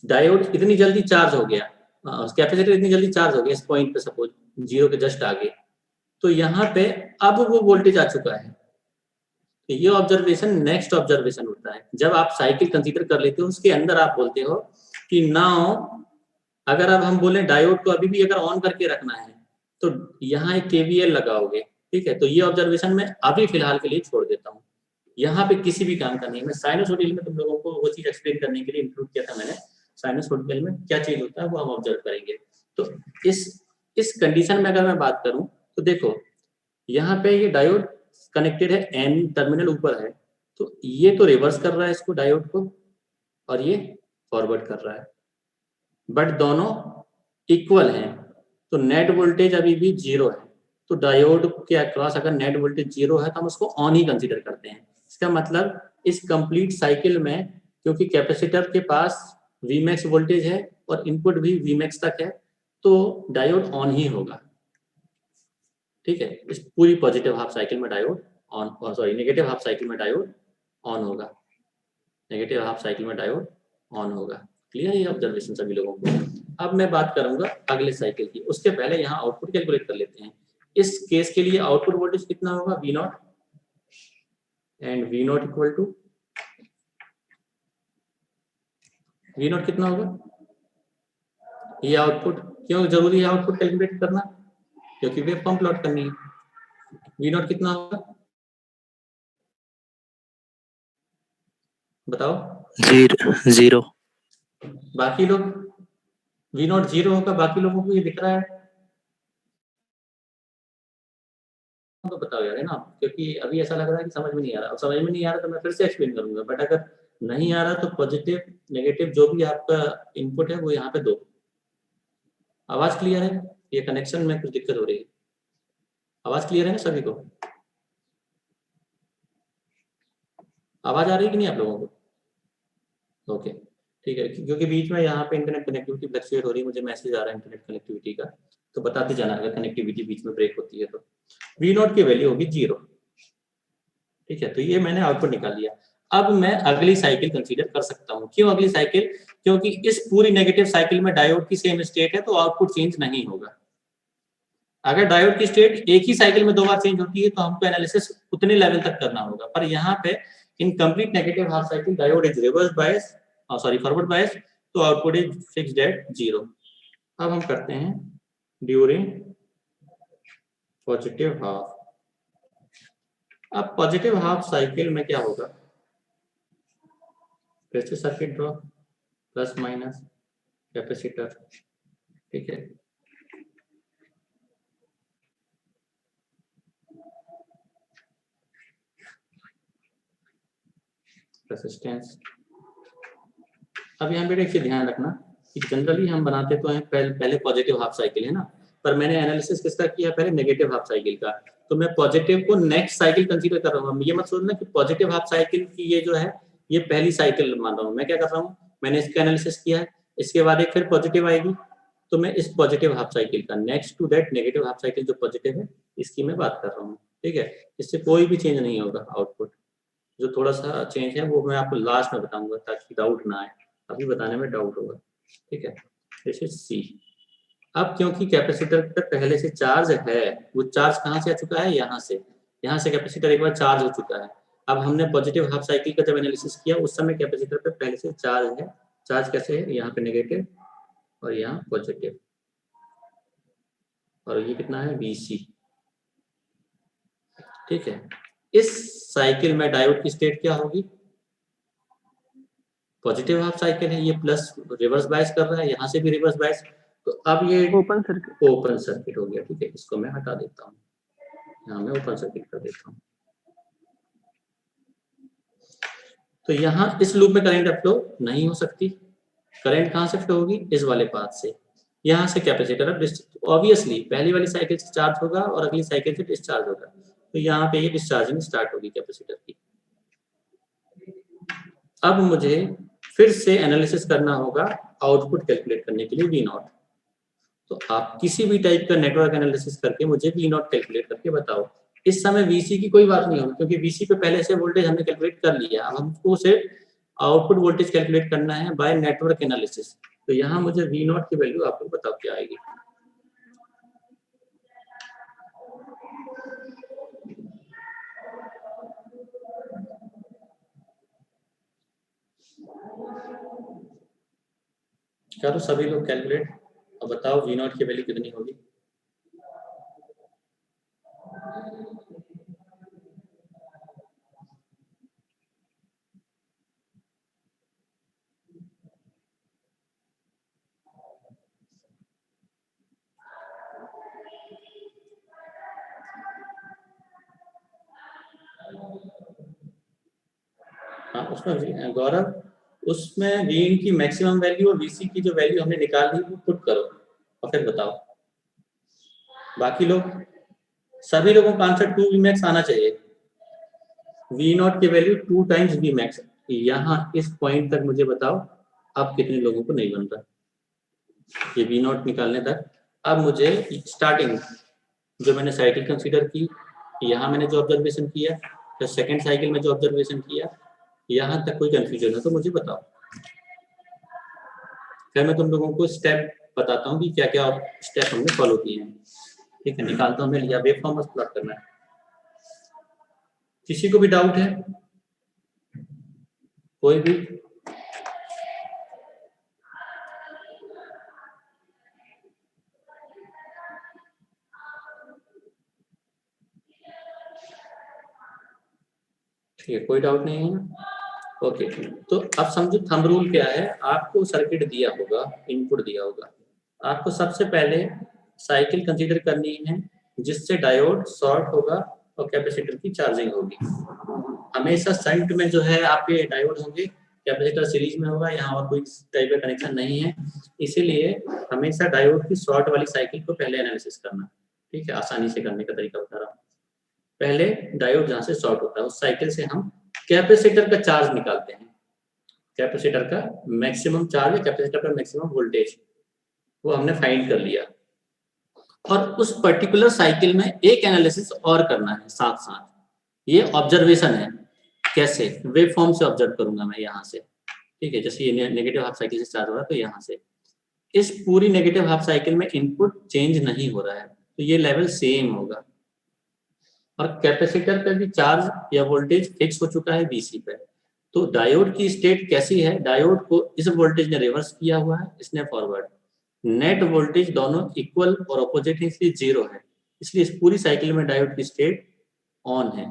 डायोड इतनी जल्दी चार्ज हो गया, कैपेसिटर इतनी जल्दी चार्ज हो गया इस पॉइंट पे, सपोज 0 के जस्ट आगे, तो यहाँ पे अब वो वोल्टेज आ चुका है। तो ये ऑब्जर्वेशन नेक्स्ट ऑब्जर्वेशन होता है जब आप साइकिल कंसीडर कर लेते हो, उसके अंदर आप बोलते हो कि नाउ अगर अब हम बोले डायोड को अभी भी अगर ऑन करके रखना है तो यहाँ एक KVL लगाओगे, ठीक है। तो ये ऑब्जर्वेशन मैं अभी फिलहाल के लिए छोड़ देता हूँ, यहाँ पे किसी भी काम का नहीं। मैं साइनसॉइडल में तुम लोगों को वो चीज एक्सप्लेन करने के लिए इंक्लूड किया था मैंने। साइनसॉइडल में क्या चीज होता है वो हम ऑब्जर्व करेंगे। तो इस कंडीशन में अगर मैं बात करूं तो देखो यहाँ पे ये डायोड कनेक्टेड है, N टर्मिनल ऊपर है, तो ये तो रिवर्स कर रहा है इसको डायोड को, और ये फॉरवर्ड कर रहा है, बट दोनों इक्वल हैं। तो नेट वोल्टेज अभी भी 0 है। तो डायोड के अक्रॉस अगर नेट वोल्टेज 0 है तो हम उसको ऑन ही कंसीडर करते हैं। इसका मतलब इस कंप्लीट साइकिल में, क्योंकि कैपेसिटर के पास Vmax वोल्टेज है और इनपुट भी Vmax तक है, तो डायोड ऑन ही होगा, ठीक है। इस पूरी पॉजिटिव हाफ साइकिल में diode on, sorry negative half cycle में डायोड ऑन होगा, नेगेटिव हाफ साइकिल में डायोड ऑन होगा। क्लियर है ऑब्जर्वेशन सभी लोगों को? अब मैं बात करूंगा अगले साइकिल की, उसके पहले यहाँ आउटपुट कैलकुलेट कर लेते हैं। इस केस के लिए आउटपुट वोल्टेज कितना होगा? V0, and V0 equal to V0 कितना होगा? ये आउटपुट, क्यों जरूरी है आउटपुट कैलकुलेट करना? क्योंकि वेव फॉर्म प्लॉट करनी है। V0 कितना होगा बताओ? 0। बाकी लोग V0 0 होगा, बाकी लोगों को ये दिख रहा है तो बताओ यार, है ना? क्योंकि अभी ऐसा लग रहा है कि समझ में नहीं आ रहा। अब समझ में नहीं आ रहा तो मैं फिर से एक्सप्लेन करूंगा, बट अगर नहीं आ रहा तो पॉजिटिव नेगेटिव जो भी आपका इनपुट है वो यहाँ पे दो। आवाज क्लियर है? ये कनेक्शन में कुछ दिक्कत हो रही है? आवाज क्लियर है ना सभी को? आवाज आ रही है कि नहीं आप लोगों को? ओके ठीक है, क्योंकि बीच में यहाँ पे इंटरनेट कनेक्टिविटी फ्लक्चुएट हो रही है, मुझे मैसेज आ रहा है इंटरनेट कनेक्टिविटी का, तो बताते जाना अगर कनेक्टिविटी बीच में ब्रेक होती है तो। V0 की वैल्यू होगी 0, ठीक है। तो ये मैंने आउटपुट निकाल लिया। अब मैं अगली साइकिल कंसीडर कर सकता हूँ। क्यों अगली साइकिल? क्योंकि इस पूरी नेगेटिव साइकिल में डायोड की सेम स्टेट है तो आउटपुट चेंज नहीं होगा। अगर डायोड की स्टेट एक ही साइकिल में 2 बार चेंज होती है तो हमको एनालिसिस उतने लेवल तक करना होगा, पर यहाँ पे in complete negative half cycle diode is reverse bias, sorry forward bias, तो आउटपुट इज फिक्स्ड एट 0। अब हम करते हैं ड्यूरिंग पॉजिटिव हाफ। अब पॉजिटिव हाफ साइकिल में क्या होगा? फिर से circuit draw plus minus capacitor, ठीक है। रेजिस्टेंस। अब यहाँ पे एक चीज ध्यान रखना कि जनरली हम बनाते तो हैं पहले पॉजिटिव हाफ साइकिल है ना, पर मैंने एनालिसिस किसका किया, पहले नेगेटिव हाफ साइकिल का। तो मैं पॉजिटिव को नेक्स्ट साइकिल कंसीडर कर रहा हूँ। ये मत सोचना कि पॉजिटिव हाफ साइकिल की ये जो है ये पहली साइकिल मान रहा हूँ। मैं क्या कर रहा हूँ, मैंने इसका एनालिसिस किया है, इसके बाद एक फिर पॉजिटिव आएगी, तो मैं इस पॉजिटिव हाफ साइकिल का next to that negative half cycle जो पॉजिटिव है इसकी मैं बात कर रहा हूँ, ठीक है। इससे कोई भी चेंज नहीं होगा आउटपुट। जो थोड़ा सा चेंज है वो मैं आपको लास्ट में बताऊंगा ताकि डाउट ना आए, अभी बताने में डाउट होगा, ठीक है। This is C. अब क्योंकि कैपेसिटर पे पहले से चार्ज है, वो चार्ज कहाँ से आ चुका है, यहाँ से कैपेसिटर एक बार चार्ज हो चुका है। अब हमने पॉजिटिव हाफ साइकिल का जब एनालिसिस किया उस समय कैपेसिटर पे पहले से चार्ज है। चार्ज कैसे है, यहाँ पे नेगेटिव और यहाँ पॉजिटिव, और ये कितना है VC, ठीक है। इस साइकिल में डायोड की स्टेट क्या होगी, पॉजिटिव हाफ साइकिल है, ये प्लस रिवर्स बायस कर रहा है, यहाँ से भी रिवर्स बायस, तो अब ये ओपन सर्किट हो गया, ठीक है। इसको मैं हटा देता हूँ, यहाँ मैं ओपन सर्किट कर देता हूँ। तो यहाँ इस लूप में करंट फ्लो नहीं हो सकती। करंट कहाँ से फ्लो होगी, इस वाले पाथ से, यहाँ से कैपेसिटर अब ऑब्वियसली पहली वाली साइकिल से चार्ज होगा और अगली साइकिल से डिस्चार्ज होगा, तो यहाँ पे ये डिस्चार्जिंग स्टार्ट होगी कैपेसिटर की। अब मुझे फिर से एनालिसिस करना होगा आउटपुट कैलकुलेट करने के लिए V0। तो आप किसी भी टाइप का नेटवर्क एनालिसिस करके मुझे V0 कैलकुलेट करके बताओ। इस समय VC की कोई बात नहीं होगी क्योंकि VC पे पहले से वोल्टेज हमने कैलकुलेट कर लिया। अब हमको सिर्फ आउटपुट वोल्टेज कैलकुलेट करना है बाय नेटवर्क एनालिसिस। तो यहाँ मुझे V0 की वैल्यू आपको बताओ क्या आएगी। करो सभी लोग कैलकुलेट और बताओ V0 की वैल्यू कितनी होगी। हाँ उसमें गौरव, उसमें Vin की मैक्सिमम वैल्यू और VC की जो वैल्यू हमने निकाल ली वो पुट करो और फिर बताओ। बाकी लोग सभी लोगों का आंसर 2 Vmax आना चाहिए। V0 की वैल्यू 2 टाइम्स Vmax। यहाँ इस पॉइंट तक मुझे बताओ अब कितने लोगों को नहीं बन रहा ये V0 निकालने तक। अब मुझे स्टार्टिंग जो मैंने साइकिल कंसीडर की, यहाँ मैंने जो ऑब्जर्वेशन किया, फिर सेकेंड साइकिल में जो ऑब्जर्वेशन किया, यहाँ तक कोई कंफ्यूजन है तो मुझे बताओ। फिर मैं तुम लोगों को स्टेप बताता हूँ कि क्या क्या स्टेप हमने फॉलो किए हैं, ठीक है। निकालता हूँ मैं, लिया वेव फॉर्म बस प्लॉट करना है। किसी को भी डाउट है, कोई भी? ठीक है, कोई डाउट नहीं है। ओके, तो अब समझो थंब रूल क्या है। आपको सर्किट दिया होगा, इनपुट दिया होगा, आपको सबसे पहले साइकिल कंसीडर करनी है जिससे डायोड शॉर्ट होगा और कैपेसिटर की चार्जिंग होगी। हमेशा शंट में जो है आपके डायोड होंगे, कैपेसिटर सीरीज में होगा, यहाँ और कोई टाइप का कनेक्शन नहीं है। इसीलिए हमेशा डायोड की शॉर्ट वाली साइकिल को पहले एनालिसिस करना, ठीक है। आसानी से करने का तरीका बता रहा हूँ। पहले डायोड जहाँ से शॉर्ट होता है उस साइकिल से हम कैपेसिटर का चार्ज निकालते हैं। कैपेसिटर का मैक्सिमम चार्ज, कैपेसिटर का मैक्सिमम वोल्टेज, वो हमने फाइंड कर लिया। और उस पर्टिकुलर साइकिल में एक एनालिसिस और करना है साथ साथ। ये ऑब्जर्वेशन है, कैसे वेव फॉर्म से ऑब्जर्व करूंगा मैं यहाँ से, ठीक है। जैसे ये नेगेटिव हाफ साइकिल से चार्ज हो रहा है तो यहाँ से इस पूरी नेगेटिव हाफ साइकिल में इनपुट चेंज नहीं हो रहा है तो ये लेवल सेम होगा। और कैपेसिटर पे भी चार्ज या वोल्टेज फिक्स हो चुका है VC पे। तो डायोड की स्टेट कैसी है, डायोड को इस वोल्टेज ने रिवर्स किया हुआ है, इसने फॉरवर्ड। नेट वोल्टेज दोनों इक्वल और अपोजिट है इसलिए 0 है। इसलिए इस पूरी साइकिल में डायोड की स्टेट ऑन है,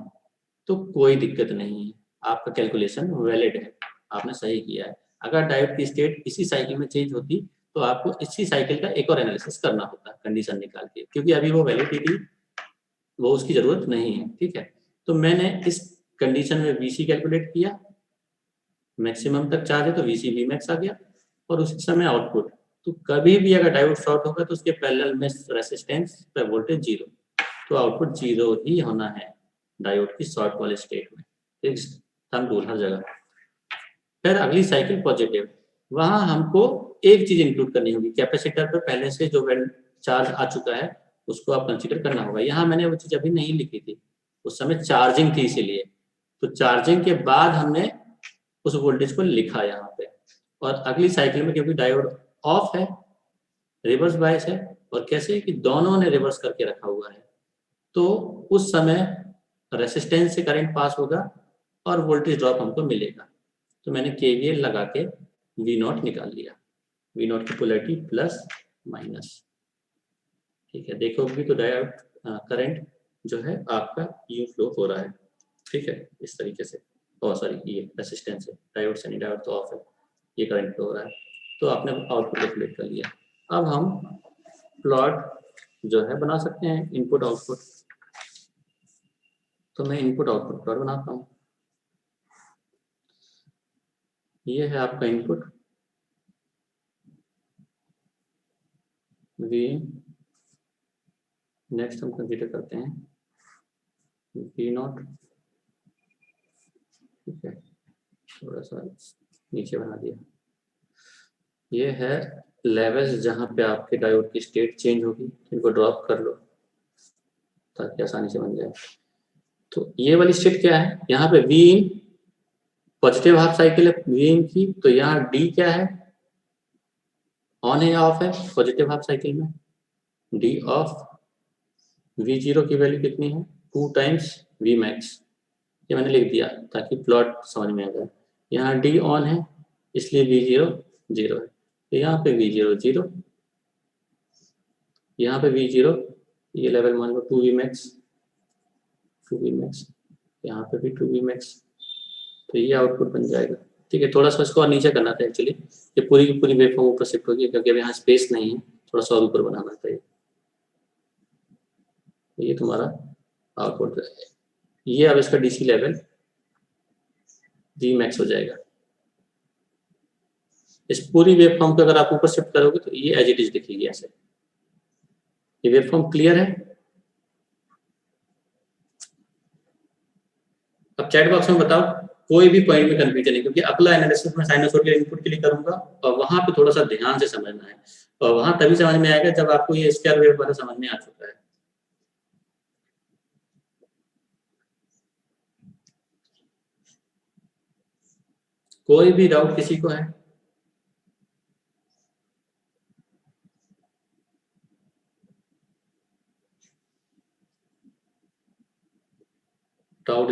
तो कोई दिक्कत नहीं है। आपका कैलकुलेशन वैलिड है, आपने सही किया है। अगर डायोड की स्टेट इसी साइकिल में चेंज होती तो आपको इसी साइकिल का एक और एनालिसिस करना होता कंडीशन निकाल के, क्योंकि अभी वो वैलिडिटी वो उसकी जरूरत नहीं है। ठीक है, तो मैंने इस कंडीशन में VC कैलकुलेट किया, मैक्सिमम तक चार्ज है तो VC Vmax आ गया, और उसी समय आउटपुट। तो कभी भी अगर डायोड शॉर्ट होगा तो उसके पैरेलल में रेसिस्टेंस पर वोल्टेज 0, तो आउटपुट 0 ही होना है डायोड की शॉर्ट वाले स्टेट में। फिक्स थंब रूल हर जगह। फिर अगली साइकिल पॉजिटिव, वहां हमको एक चीज इंक्लूड करनी होगी, कैपेसिटर पर पहले से जो चार्ज आ चुका है उसको आप कंसीडर करना होगा। यहाँ मैंने वो चीज अभी नहीं लिखी थी, उस समय चार्जिंग थी इसीलिए, तो चार्जिंग के बाद हमने उस वोल्टेज को लिखा यहाँ पे। और अगली साइकिल में क्योंकि डायोड ऑफ है, रिवर्स बायस है, और कैसे कि दोनों ने रिवर्स करके रखा हुआ है, तो उस समय रेसिस्टेंस से करंट पास होगा और वोल्टेज ड्रॉप हमको मिलेगा। तो मैंने KVL लगा के V0 निकाल लिया, V0 की पोलैरिटी प्लस माइनस। ठीक है, देखोगे तो डायोड करंट जो है आपका यू फ्लो हो रहा है। ठीक है, इस तरीके से, और सॉरी ये रेसिस्टेंस है, डायोड से नहीं, डायोड तो ऑफ है, ये करंट फ्लो हो रहा है। तो आपने आउटपुट कैलकुलेट कर लिया। अब हम प्लॉट जो है बना सकते हैं, इनपुट आउटपुट। तो मैं इनपुट आउटपुट प्लॉट बनाता हूँ। ये है आपका इनपुट V, नेक्स्ट हम कंसीडर करते हैं V0। ठीक है, थोड़ा सा नीचे बना दिया। ये है लेवल्स जहाँ पे आपके डायोड की स्टेट चेंज होगी, इनको ड्रॉप कर लो ताकि आसानी से बन जाए। तो ये वाली स्टेट क्या है, यहाँ पे V in positive half cycle है V इन की, तो यहाँ D क्या है, ऑन है या ऑफ है पॉजिटिव हाफ साइकिल में, D ऑफ। V0 की वैल्यू कितनी है, 2 टाइम्स Vmax, ये मैंने लिख दिया ताकि प्लॉट समझ में आ जाए। यहाँ D ऑन है इसलिए V0 0 है, तो यहाँ पे V0 0, यहाँ पे V0, ये लेवल मान लो 2 Vmax, यहाँ पे भी 2 Vmax, तो ये आउटपुट बन जाएगा। ठीक है, थोड़ा सा इसको और नीचे करना था एक्चुअली, ये पूरी की पूरी वेवफॉर्म ऊपर शिफ्ट होगी क्योंकि अब यहाँ स्पेस नहीं है, थोड़ा सा और ऊपर बनाना था। ये तुम्हारा आउटपुट है, ये अब इसका DC लेवल Vmax हो जाएगा। इस पूरी वेवफॉर्म को अगर आप ऊपर शिफ्ट करोगे तो ये एज इट इज दिखेगी ऐसे। ये वेवफॉर्म क्लियर है? अब चैट बॉक्स में बताओ कोई भी पॉइंट में कंफ्यूजन है, क्योंकि अगला एनालिसिस में साइनसॉइडल इनपुट के लिए करूंगा और वहां पे थोड़ा सा ध्यान से समझना है, और वहां तभी समझ में आएगा जब आपको ये स्क्वायर वेव वाला समझ में आ चुका है। कोई भी डाउट किसी को है? डाउट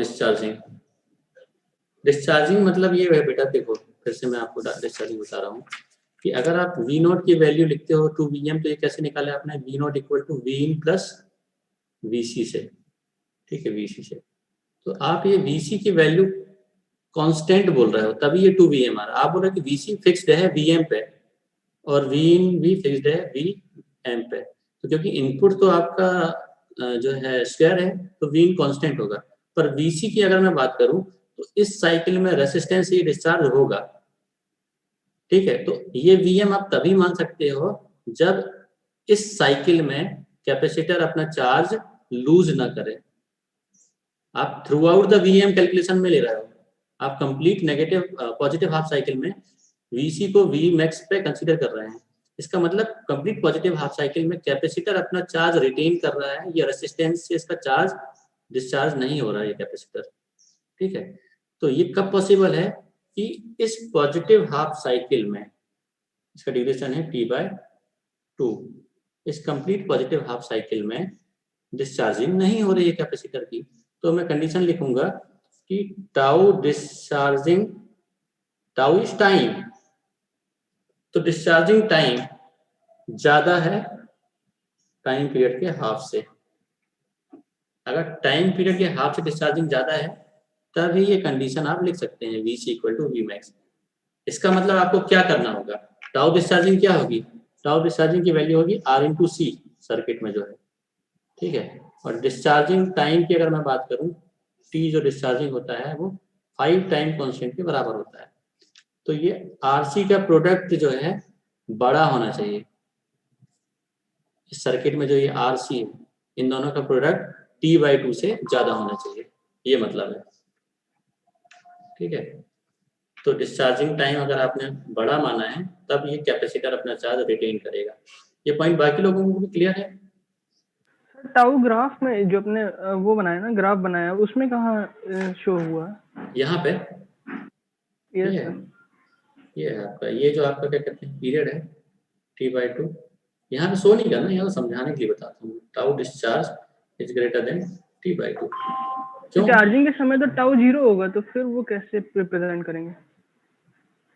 डिस्चार्जिंग मतलब ये है बेटा, देखो फिर से मैं आपको डिस्चार्जिंग बता रहा हूँ कि अगर आप V0 की वैल्यू लिखते हो 2 Vm, तो ये कैसे निकाले आपने, V0 equal to Vin plus Vc से। ठीक है, Vc से, तो आप ये Vc की वैल्यू कांस्टेंट बोल रहे हो तभी ये 2 Vm आ रहा है। आप बोल रहे हो कि Vc फिक्स्ड है Vm पे और Vin भी फिक्स्ड है Vm पे, तो क्योंकि इनपुट तो आपका जो है स्क्वायर है तो Vin कांस्टेंट होगा, पर Vc की अगर मैं बात करूं तो इस साइकिल में रेसिस्टेंस ही डिस्चार्ज होगा। ठीक है, तो ये Vm आप तभी मान सकते हो जब इस साइकिल में कैपेसिटर अपना चार्ज लूज ना करे। आप through out the Vm calculation में ले रहे हो, आप complete negative positive half cycle में Vc को Vmax पे कंसीडर कर रहे हैं। इसका मतलब कंप्लीट पॉजिटिव हाफ साइकिल में कैपेसिटर अपना चार्ज रिटेन कर रहा है, ये रेसिस्टेंस से इसका चार्ज डिस्चार्ज नहीं हो रहा है ये कैपेसिटर। ठीक है, तो ये कब पॉसिबल है कि इस पॉजिटिव हाफ साइकिल में, इसका ड्यूरेशन है T/2, इस कंप्लीट पॉजिटिव हाफ साइकिल में डिस्चार्जिंग नहीं हो रही है कैपेसिटर की, तो मैं कंडीशन लिखूंगा कि tau discharging, tau is time, तो डिस्चार्जिंग टाइम ज्यादा है टाइम पीरियड के हाफ से। अगर टाइम पीरियड के हाफ से डिस्चार्जिंग ज्यादा है तभी ये कंडीशन आप लिख सकते हैं Vc इक्वल टू Vmax। इसका मतलब आपको क्या करना होगा, टाउ डिस्चार्जिंग क्या होगी, टाउ डिस्चार्जिंग की वैल्यू होगी R/C सर्किट में जो है, ठीक है। और डिस्चार्जिंग टाइम की अगर मैं बात करूं, टी जो डिस्चार्जिंग होता है वो 5 टाइम कांस्टेंट के बराबर होता है। तो ये RC का प्रोडक्ट जो है बड़ा होना चाहिए, इस सर्किट में जो ये RC है इन दोनों का प्रोडक्ट T/2 से ज्यादा होना चाहिए, ये मतलब है, ठीक है। तो डिस्चार्जिंग टाइम अगर आपने बड़ा माना है तब ये कैपेसिटर अपना चार्ज रिटेन करेगा। ये पॉइंट बाकी लोगों को भी क्लियर है? टाउ ग्राफ में जो अपने वो बनाया ना, ग्राफ बनाया, उसमें कहाँ शो हुआ? यहाँ पे यस ये सर। है, ये है आपका, ये जो आपका क्या कहते हैं पीरियड है T/2, यहाँ पे शो नहीं करना, यहाँ तो समझाने के लिए बताता हूँ। Tau discharge is greater than T/2, क्यों? चार्जिंग के समय तो टाउ 0 होगा, तो फिर वो कैसे रिप्रेजेंट करेंगे?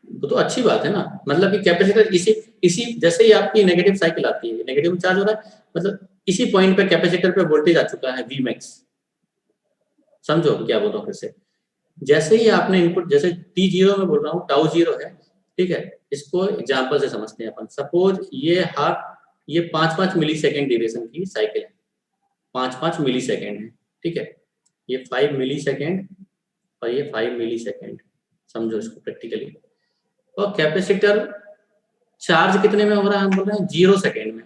वो तो अच्छी बात है ना, मतलब कि कैपेसिटर इसी जैसे ही आपकी नेगेटिव साइकिल आती है, नेगेटिव चार्ज हो रहा है, मतलब इसी पॉइंट पे कैपेसिटर पे वोल्टेज आ चुका है Vmax। समझो क्या बोल रहा हूँ फिर से, जैसे ही आपने इनपुट, जैसे T0 में बोल रहा हूँ, टाउ 0 है, ठीक है। इसको एग्जांपल से समझते हैं अपन। सपोज ये 5-5 मिली सेकेंड ड्यूरेशन की साइकिल है, 5-5 मिली सेकेंड है, ठीक है। ये 5 मिली सेकेंड और ये 5 मिली सेकेंड, समझो इसको प्रैक्टिकली। और कैपेसिटर चार्ज कितने में हो रहा है, हम बोल रहे हैं 0 सेकेंड में,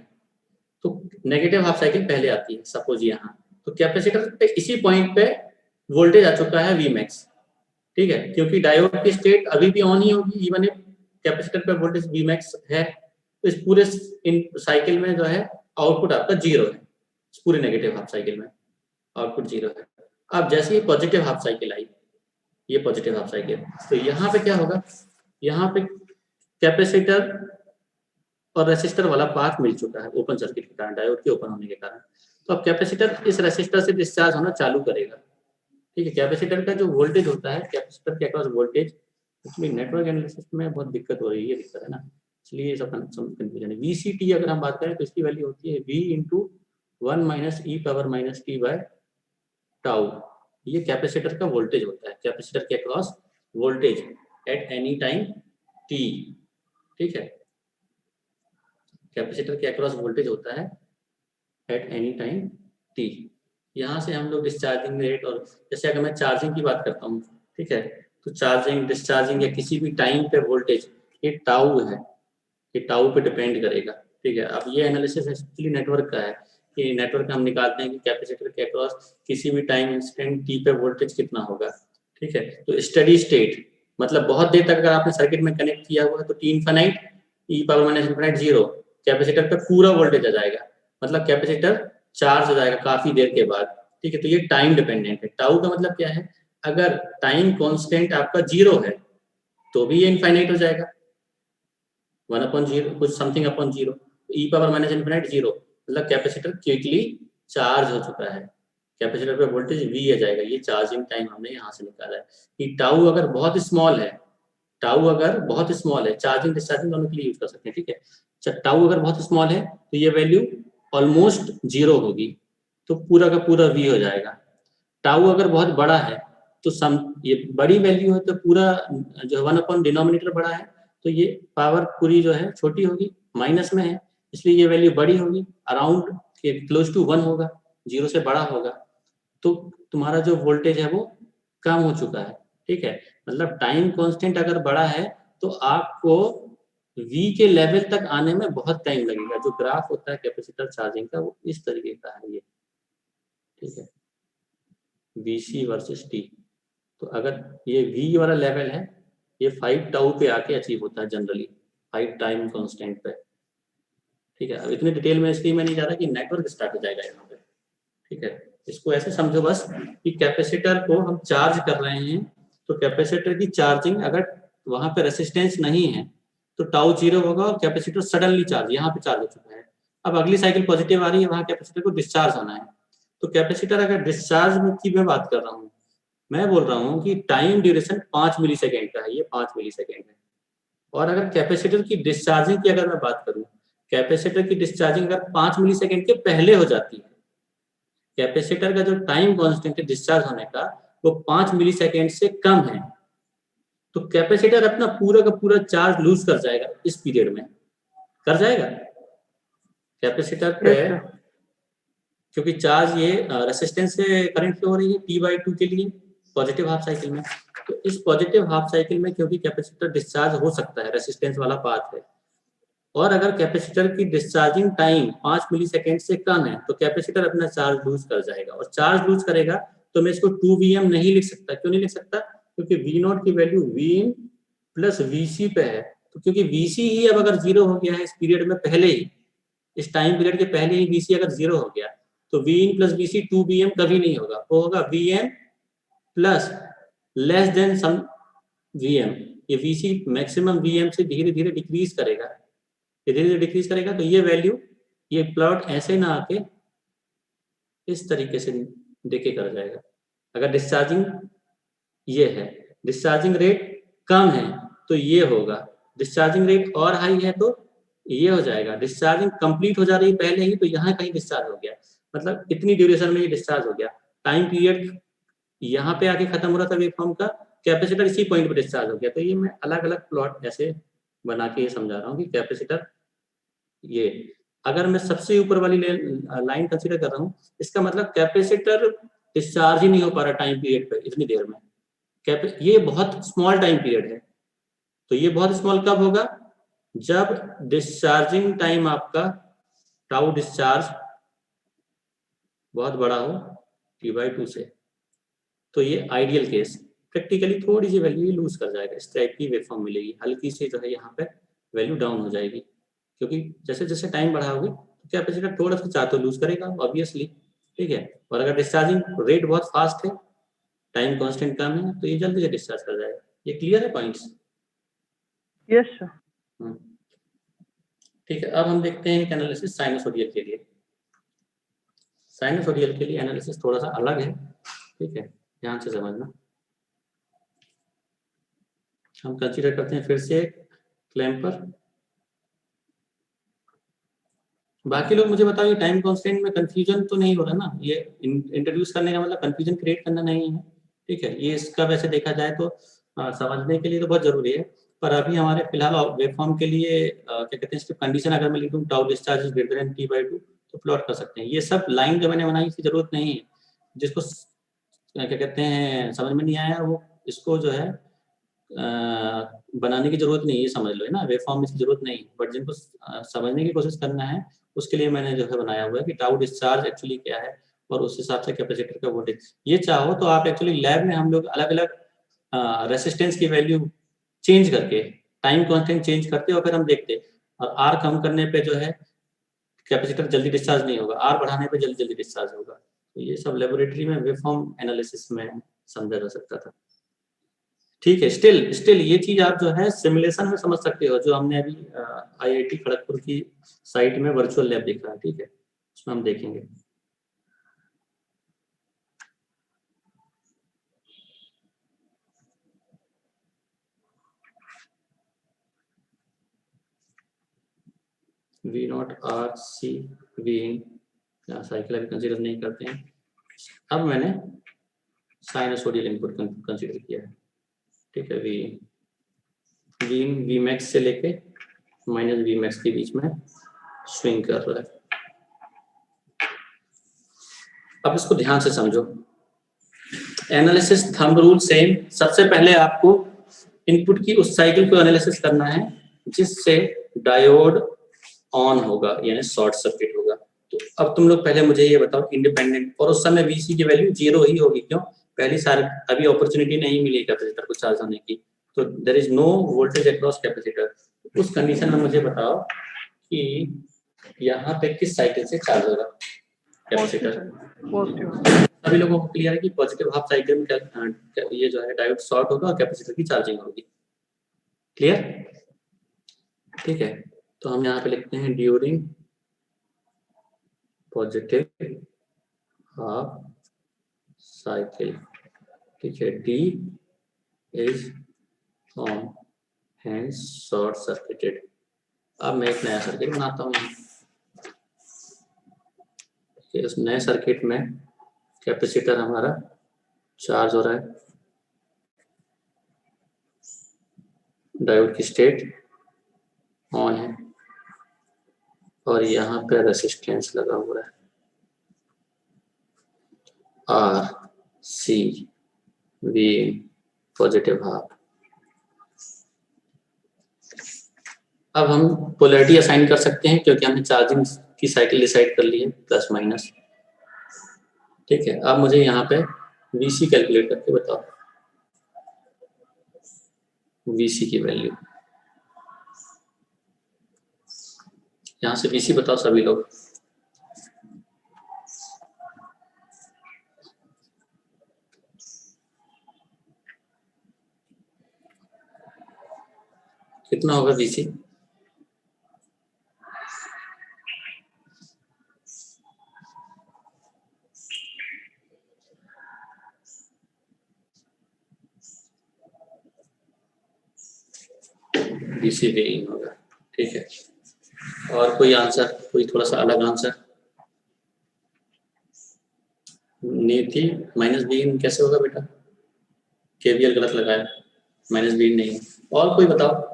तो नेगेटिव हाफ साइकिल पहले आती है सपोज यहाँ। तो कैपेसिटर पे इसी पॉइंट पे वोल्टेज आ चुका है Vmax, ठीक है, क्योंकि डायोड की स्टेट अभी भी ऑन ही होगी इवन इफ कैपेसिटर पे वोल्टेज Vmax है। तो इस पूरे इन साइकिल में जो है आउटपुट आपका 0 है, इस पूरे नेगेटिव हाफ साइकिल में आउटपुट 0 है। अब जैसे ही पॉजिटिव हाफ साइकिल आई, ये पॉजिटिव हाफ साइकिल, तो यहाँ पे क्या होगा, यहाँ पे कैपेसिटर और रेसिस्टर वाला पाथ मिल चुका है ओपन सर्किट के कारण, डायोड के ओपन होने के कारण। तो अब कैपेसिटर इस रेसिस्टर से डिस्चार्ज होना चालू करेगा, ठीक है। कैपेसिटर का जो वोल्टेज होता है, कैपेसिटर के अक्रॉस वोल्टेज, इसमें नेटवर्क एनालिसिस में बहुत दिक्कत हो रही है, ये दिक्कत है ना, इसलिए ये सब कंफ्यूजन है। VCT अगर हम बात करें तो इसकी वैल्यू होती है V × 1 - e⁻t/टाउ। ये कैपेसिटर का वोल्टेज होता है, कैपेसिटर के across voltage at any time t, ठीक है। कैपेसिटर के अक्रॉस वोल्टेज होता है एट एनी टाइम t। यहाँ से हम लोग डिस्चार्जिंग रेट, और जैसे अगर मैं चार्जिंग की बात करता हूँ, ठीक है, तो चार्जिंग, डिस्चार्जिंग या किसी भी टाइम पे वोल्टेज, ये टाउ है, ये टाउ पे डिपेंड करेगा, ठीक है। अब ये एनालिसिस एक्चुअली नेटवर्क का है कि नेटवर्क हम निकालते हैं कि कैपेसिटर के अक्रॉस किसी भी टाइम इंस्टेंट t पे वोल्टेज कितना होगा, ठीक है। तो स्टडी स्टेट मतलब बहुत देर तक अगर आपने सर्किट में कनेक्ट किया हुआ है तो T इनफाइनाइट e⁻∞0 कैपेसिटर पे पूरा वोल्टेज आ जाएगा, मतलब कैपेसिटर चार्ज हो जाएगा काफी देर के बाद, ठीक है। तो ये टाइम डिपेंडेंट है। टाउ का मतलब क्या है, अगर टाइम कांस्टेंट आपका 0 है तो भी ये इनफाइनाइट हो जाएगा, 1/0 कुछ समथिंग अपॉन 0, e⁻∞0, मतलब कैपेसिटर क्विकली चार्ज हो चुका है, कैपेसिटर पे वोल्टेज V आ जाएगा। ये चार्जिंग टाइम हमने यहाँ से निकाला है कि टाउ अगर बहुत स्मॉल है, टाउ अगर बहुत स्मॉल है, चार्जिंग डिस्चार्जिंग दोनों के लिए यूज कर सकते हैं, ठीक है। टाउ अगर बहुत स्मॉल है तो ये वैल्यू ऑलमोस्ट 0 होगी, तो पूरा का पूरा V हो जाएगा। टाउ अगर बहुत बड़ा है तो ये बड़ी वैल्यू है तो पूरा जो 1 डिनोमिनेटर बड़ा है तो ये पावर पूरी जो है छोटी होगी, माइनस में है, इसलिए ये वैल्यू बड़ी होगी, अराउंड क्लोज टू 1 होगा, 0 से बड़ा होगा, तो तुम्हारा जो वोल्टेज है वो कम हो चुका है, ठीक है। मतलब टाइम कांस्टेंट अगर बड़ा है तो आपको V के लेवल तक आने में बहुत टाइम लगेगा। जो ग्राफ होता है कैपेसिटर चार्जिंग का वो इस तरीके का है ये, ठीक है, VC वर्सेस T। तो अगर ये V वाला लेवल है, ये 5 टाउ पे आके अचीव होता है जनरली, 5 टाइम कांस्टेंट पे, ठीक है। अब इतने डिटेल में इसलिए मैं नहीं जा रहा कि नेटवर्क स्टार्ट हो जाएगा यहाँ पे, ठीक है। इसको ऐसे समझो बस कि कैपेसिटर को हम चार्ज कर रहे हैं, तो कैपेसिटर की चार्जिंग अगर वहां पे रेसिस्टेंस नहीं है तो टाउ 0 होगा और कैपेसिटर सडनली चार्ज, यहाँ पे चार्ज हो चुका है। अब अगली साइकिल पॉजिटिव आ रही है, वहां कैपेसिटर को डिस्चार्ज होना है, तो कैपेसिटर अगर डिस्चार्ज की मैं बात कर रहा हूँ, मैं बोल रहा हूँ कि टाइम ड्यूरेशन 5 मिली सेकेंड का है, ये 5 मिली सेकेंड है। और अगर कैपेसिटर की डिस्चार्जिंग की अगर मैं बात करूँ, कैपेसिटर की डिस्चार्जिंग अगर 5 मिली सेकेंड के पहले हो जाती है, कैपेसिटर का जो टाइम कांस्टेंट है डिस्चार्ज होने का वो 5 मिली सेकेंड से कम है, तो कैपेसिटर अपना पूरा का पूरा चार्ज लूज कर जाएगा इस पीरियड में, कर जाएगा कैपेसिटर पे। Yes sir. क्योंकि चार्ज ये रेसिस्टेंस से करंट फ्लो हो रही है T/2 के लिए पॉजिटिव हाफ साइकिल में। तो इस पॉजिटिव हाफ साइकिल में क्योंकि कैपेसिटर डिस्चार्ज हो सकता है, रेसिस्टेंस वाला पाथ है, और अगर कैपेसिटर की डिस्चार्जिंग टाइम 5 मिलीसेकेंड से कम है तो कैपेसिटर अपना चार्ज लूज कर जाएगा, और चार्ज लूज करेगा तो मैं इसको 2Vm नहीं लिख सकता। क्यों नहीं लिख सकता? क्योंकि V0 की वैल्यू Vin प्लस Vc पे है। तो क्योंकि Vc ही अब अगर जीरो हो गया है इस पीरियड में पहले ही, इस टाइम पीरियड के पहले ही Vc अगर जीरो हो गया तो Vin प्लस Vc 2Vm कभी नहीं होगा, वो होगा Vm plus less then some Vm। ये Vc मैक्सिमम Vm से धीरे धीरे डिक्रीज करेगा, धीरे धीरे डिक्रीज करेगा। तो ये वैल्यू, ये प्लॉट ऐसे ना आके इस तरीके से देके कर जाएगा। अगर डिस्चार्जिंग ये है, डिस्चार्जिंग रेट कम है तो ये होगा, डिस्चार्जिंग रेट और हाई है तो ये हो जाएगा। डिस्चार्जिंग कंप्लीट हो जा रही पहले ही तो यहाँ कहीं डिस्चार्ज हो गया, मतलब इतनी ड्यूरेशन में ये डिस्चार्ज हो गया। टाइम पीरियड यहाँ पे आके खत्म हो रहा था वेवफॉर्म का, कैपेसिटर इसी पॉइंट पे डिस्चार्ज हो गया। तो ये मैं अलग अलग प्लॉट ऐसे बना के ये समझा रहा हूँ कि कैपेसिटर ये, अगर मैं सबसे ऊपर वाली लाइन कंसीडर कर रहा हूँ, इसका मतलब कैपेसिटर डिस्चार्ज ही नहीं हो पा रहा टाइम पीरियड पे इतनी देर में। ये बहुत स्मॉल टाइम पीरियड है, तो ये बहुत स्मॉल कब होगा? जब डिस्चार्जिंग टाइम आपका टाउ डिस्चार्ज बहुत बड़ा हो T/2 से। तो ये आइडियल केस, प्रैक्टिकली थोड़ी सी वैल्यू लूज कर जाएगा, इस टाइप की वेवफॉर्म मिलेगी, हल्की सी जो है यहाँ पे वैल्यू डाउन हो जाएगी। क्योंकि जैसे जैसे टाइम बढ़ाओगे तो कैपेसिटर थोड़ा सा चार्ज तो लूज करेगा ऑब्वियसली, ठीक है। और अगर डिस्चार्जिंग रेट बहुत फास्ट है, टाइम कांस्टेंट कम है, तो ये जल्दी से डिस्चार्ज कर जाएगा। ये क्लियर है पॉइंट्स? Yes sir. ठीक है, अब हम देखते हैं एक एनालिसिस साइनसोडियल के लिए। साइनसोडियल के लिए एनालिसिस थोड़ा सा अलग है, ठीक है, ध्यान से समझना। हम कंसीडर करते हैं फिर से क्लैंपर। बाकी लोग मुझे बताओ, ये टाइम कांस्टेंट में कंफ्यूजन तो नहीं हो रहा ना? ये इंट्रोड्यूस करने का मतलब कंफ्यूजन क्रिएट करना नहीं है, ठीक है। ये इसका वैसे देखा जाए तो समझने के लिए तो बहुत जरूरी है, पर अभी हमारे फिलहाल वेवफॉर्म के लिए क्या कहते हैं, इसकी कंडीशन अगर मैं लिख दूं tau discharge is greater than T/2 तो प्लॉट कर सकते हैं। ये सब लाइन जो मैंने बनाई इसकी जरूरत नहीं है, जिसको क्या कहते हैं समझ में नहीं आया वो इसको जो है बनाने की जरूरत नहीं है, समझ लो, है ना। वेवफॉर्म इसकी जरूरत नहीं, बट जिनको समझने की कोशिश करना है उसके लिए मैंने जो है बनाया हुआ है कि टाउ डिस्चार्ज एक्चुअली क्या है और उस हिसाब से कैपेसिटर का वोल्टेज। ये चाहो तो आप एक्चुअली लैब में हम लोग अलग अलग रेसिस्टेंस की वैल्यू चेंज करके टाइम कांस्टेंट चेंज करते और फिर हम देखते, और आर कम करने पे जो है कैपेसिटर जल्दी डिस्चार्ज नहीं होगा, आर बढ़ाने पे जल्दी जल्दी डिस्चार्ज होगा। तो ये सब लेबोरेटरी में वेवफॉर्म एनालिसिस में समझा जा सकता था, ठीक है। स्टिल ये चीज आप जो है सिमुलेशन में समझ सकते हो, जो हमने अभी IIT खड़गपुर की साइट में वर्चुअल लैब देखा है, ठीक है, उसमें हम देखेंगे। V0 RC Vin साइकिल अभी कंसीडर नहीं करते हैं। अब मैंने साइनसोडियल इनपुट कंसीडर किया है, ठीक है। Vin Vmax से लेके माइनस Vmax के बीच में स्विंग कर रहा है। अब इसको ध्यान से समझो, एनालिसिस थंब रूल सेम। सबसे पहले आपको इनपुट की उस साइकिल को एनालिसिस करना है जिससे डायोड ऑन होगा, यानी शॉर्ट सर्किट होगा। तो अब तुम लोग पहले मुझे ये बताओ इंडिपेंडेंट, और उस समय Vc की वैल्यू 0 ही होगी, क्यों? पहली सारी अभी अपॉर्चुनिटी नहीं मिली कैपेसिटर को चार्ज होने की, तो there is no voltage across capacitor. उस कंडीशन में मुझे बताओ कि यहाँ पे किस साइकिल से चार्ज होगा कैपेसिटर। पॉजिटिव। सभी लोगों को क्लियर है कि पॉजिटिव हाफ साइकिल में ये जो है डायोड शॉर्ट होगा और कैपेसिटर की चार्जिंग होगी। क्लियर? ठीक है, तो हम यहाँ पे लिखते हैं ड्यूरिंग पॉजिटिव हाफ साइकिल, ठीक है, D is on hand short circuited. अब मैं एक नया सर्किट बनाता हूँ। इस नए सर्किट में कैपेसिटर हमारा चार्ज हो रहा है, डायोड की स्टेट ऑन है और यहाँ पे रेसिस्टेंस लगा हुआ है R C V positive half. अब हम पोलैरिटी असाइन कर सकते हैं क्योंकि हमने चार्जिंग की साइकिल डिसाइड कर ली है प्लस माइनस। ठीक है, अब मुझे यहाँ पे VC कैलकुलेट करके बताओ, VC की वैल्यू यहाँ से VC बताओ सभी लोग। कितना होगा VC? VC वेइन होगा। ठीक है, और कोई आंसर, कोई थोड़ा सा अलग आंसर? नीति माइनस वेइन कैसे होगा बेटा? KVL गलत लगाया, माइनस वेइन नहीं है। और कोई बताओ?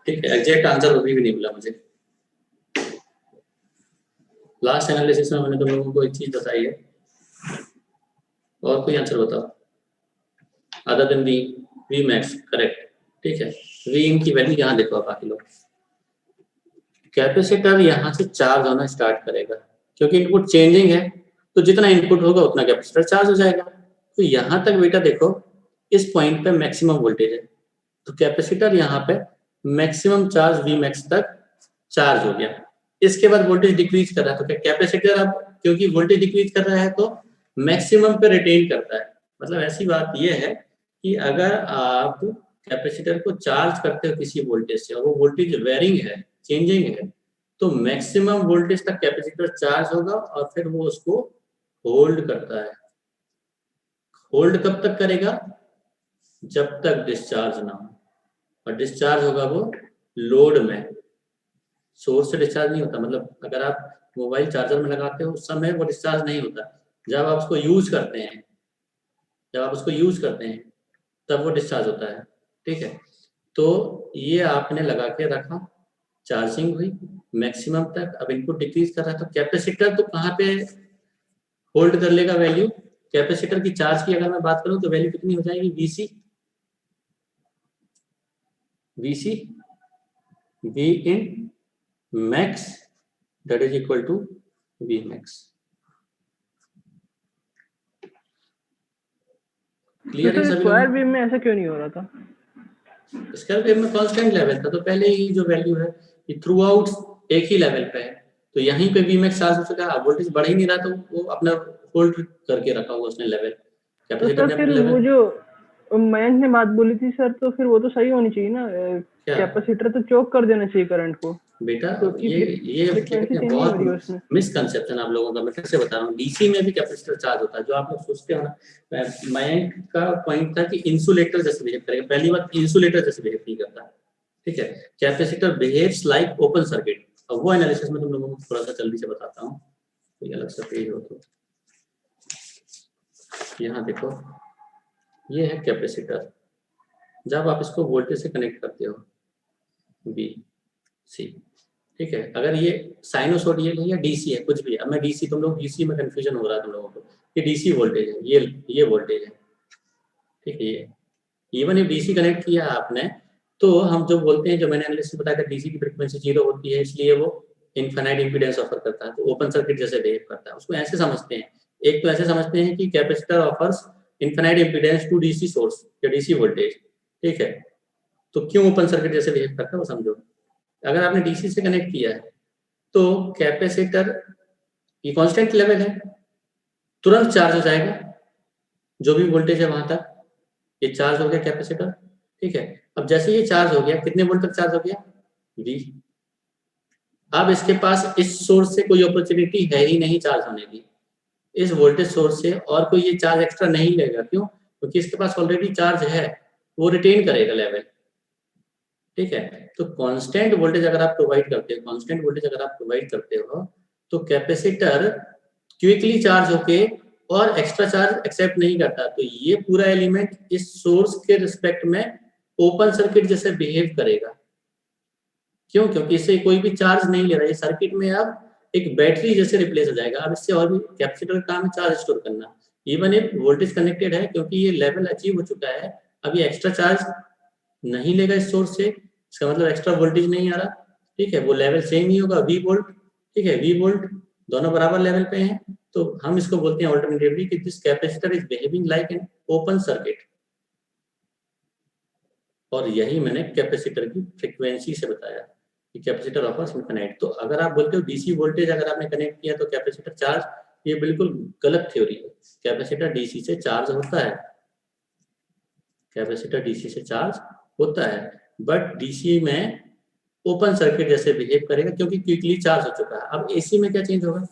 ठीक है, एग्जैक्ट आंसर अभी भी नहीं मिला मुझे। लास्ट एनालिसिस में मैंने तुम लोगों को एक चीज बताई है, और कोई आंसर बताओ other than V max. Correct. ठीक है, वी इन की वैल्यू यहाँ देखो बाकी लोग। कैपेसिटर यहाँ से चार्ज होना स्टार्ट करेगा क्योंकि इनपुट चेंजिंग है, तो जितना इनपुट होगा उतना कैपेसिटर चार्ज हो जाएगा। तो यहाँ तक बेटा देखो इस पॉइंट पे मैक्सिमम वोल्टेज है, तो कैपेसिटर यहाँ पे मैक्सिमम चार्ज वी मैक्स तक चार्ज हो गया। इसके बाद वोल्टेज डिक्रीज कर रहा है, तो कैपेसिटर अब क्योंकि वोल्टेज डिक्रीज कर रहा है तो मैक्सिमम पे रिटेन करता है। मतलब ऐसी बात यह है कि अगर आप कैपेसिटर को चार्ज करते हो किसी वोल्टेज से और वो वोल्टेज वेरिंग है, चेंजिंग है, तो मैक्सिमम वोल्टेज तक कैपेसिटर चार्ज होगा और फिर वो उसको होल्ड करता है। होल्ड कब तक करेगा? जब तक डिस्चार्ज ना हो, और डिस्चार्ज होगा वो लोड में, सोर्स से डिस्चार्ज नहीं होता। मतलब अगर आप मोबाइल चार्जर में लगाते हो उस समय वो डिस्चार्ज नहीं होता, जब आप उसको यूज करते हैं, जब आप उसको यूज करते हैं तब वो डिस्चार्ज होता है। ठीक है, तो ये आपने लगा के रखा, चार्जिंग हुई मैक्सिमम तक, अब इनपुट डिक्रीज कर रहा है, तो कैपेसिटर तो कहाँ पे होल्ड कर लेगा वैल्यू? कैपेसिटर की चार्ज की अगर मैं बात करूं तो वैल्यू कितनी हो जाएगी? VC V in max that is equal to V max. Clear है सभी लोगों स्क्वायर को? वेव में ऐसा क्यों नहीं हो रहा था? स्क्वायर वेव में कांस्टेंट लेवल था, तो पहले ही जो वैल्यू है ये थ्रू आउट एक ही लेवल पे है, तो यहीं पे V मैक्स चार्ज हो चुका है। वोल्टेज बढ़ ही नहीं रहा तो वो अपना होल्ड करके रखा हुआ उसने लेवल, तो कैपेसिटर ने सर अपना फिर वो लेवल। जो मयंक ने बात बोली थी सर, तो फिर वो तो सही होनी चाहिए ना, क्या कैपेसिटर तो चोक कर देना चाहिए करंट को, बेटा, क्योंकि ये फ्रीक्वेंसी चेंज नहीं हो रही है बहुत उसमें। मिसकंसेप्शन आप लोगों का। मैं फिर से बता रहा हूँ, डीसी में भी कैपेसिटर चार्ज होता है, जो आप लोग सोचते हो ना। मयंक का पॉइंट था कि इंसुलेटर जैसे बिहेव करेगा। पहली बात, इंसुलेटर जैसे बिहेव नहीं करता। ठीक है, capacitor behaves like open circuit. अब वो एनालिसिस में तुम लोगों को थोड़ा सा जल्दी से बताता हूँ, कोई अलग सा पेज हो तो। यहाँ देखो, ये है कैपेसिटर। जब आप इसको वोल्टेज से कनेक्ट करते हो VC, ठीक है, अगर ये साइनोसोडियल है या डीसी है, कुछ भी है, अब मैं डीसी, तुम लोग डीसी में कंफ्यूजन हो रहा है तुम लोगों को, ये डीसी वोल्टेज है, ये वोल्टेज है। ठीक है, ये इवन ये डीसी कनेक्ट किया आपने, तो हम जो बोलते हैं, जो मैंने एनालिसिस बताया था, डीसी की फ्रीक्वेंसी 0 होती है, इसलिए वो इनफाइनाइट इंपीडेंस ऑफर करता है, तो ओपन सर्किट जैसे बिहेव करता है। उसको ऐसे समझते हैं, एक तो ऐसे समझते हैं कि capacitor offers infinite impedance to DC source या डीसी वोल्टेज। ठीक है, तो क्यों ओपन सर्किट जैसे बिहेव करता है वो समझो। अगर आपने डीसी से कनेक्ट किया है तो कैपेसिटर ये कांस्टेंट लेवल है, तुरंत चार्ज हो जाएगा, जो भी वोल्टेज है वहां तक ये चार्ज हो गया कैपेसिटर। ठीक है, अब जैसे ये चार्ज हो गया, कितने वोल्ट तक चार्ज हो गया? V। अब इसके पास इस सोर्स से कोई अपॉर्चुनिटी है ही नहीं चार्ज होने की, इस वोल्टेज सोर्स से और कोई ये चार्ज एक्स्ट्रा नहीं लेगा। क्यों? क्योंकि इसके पास ऑलरेडी चार्ज है, वो रिटेन करेगा लेवल। ठीक है, तो कांस्टेंट वोल्टेज अगर आप प्रोवाइड करते हो, कांस्टेंट वोल्टेज अगर आप प्रोवाइड करते हो, तो कैपेसिटर क्विकली चार्ज होके और एक्स्ट्रा चार्ज एक्सेप्ट नहीं करता। तो ये पूरा एलिमेंट इस सोर्स के रिस्पेक्ट में ओपन सर्किट जैसे बिहेव करेगा। क्यों? क्योंकि इससे कोई भी चार्ज नहीं ले रहा है, सर्किट में अब एक बैटरी जैसे रिप्लेस हो जाएगा। अब इससे और भी कैपेसिटर का काम है चार्ज स्टोर करना। इवन इफ वोल्टेज कनेक्टेड है, क्योंकि ये लेवल अचीव हो चुका है, अब ये एक्स्ट्रा चार्ज नहीं लेगा इस सोर्स से, इसका मतलब एक्स्ट्रा वोल्टेज नहीं आ रहा, ठीक है। वो लेवल सेम ही होगा, वी वोल्ट, ठीक है, वी वोल्ट दोनों बराबर लेवल पे हैं। तो हम इसको बोलते हैं अल्टरनेटिवली कि this capacitor is behaving like an open circuit. और यही मैंने कैपेसिटर की फ्रीक्वेंसी से बताया कि कैपेसिटर ऑफर्स इनफिनिट। तो अगर आप बोलते हो डीसी वोल्टेज अगर आपने कनेक्ट किया तो कैपेसिटर चार्ज, ये बिल्कुल गलत थ्योरी है। कैपेसिटर डीसी से चार्ज होता है, कैपेसिटर डीसी से चार्ज होता है, बट डीसी में ओपन सर्किट जैसे बिहेव करेगा क्योंकि क्विकली चार्ज हो चुका है। अब एसी में क्या चेंज होगा?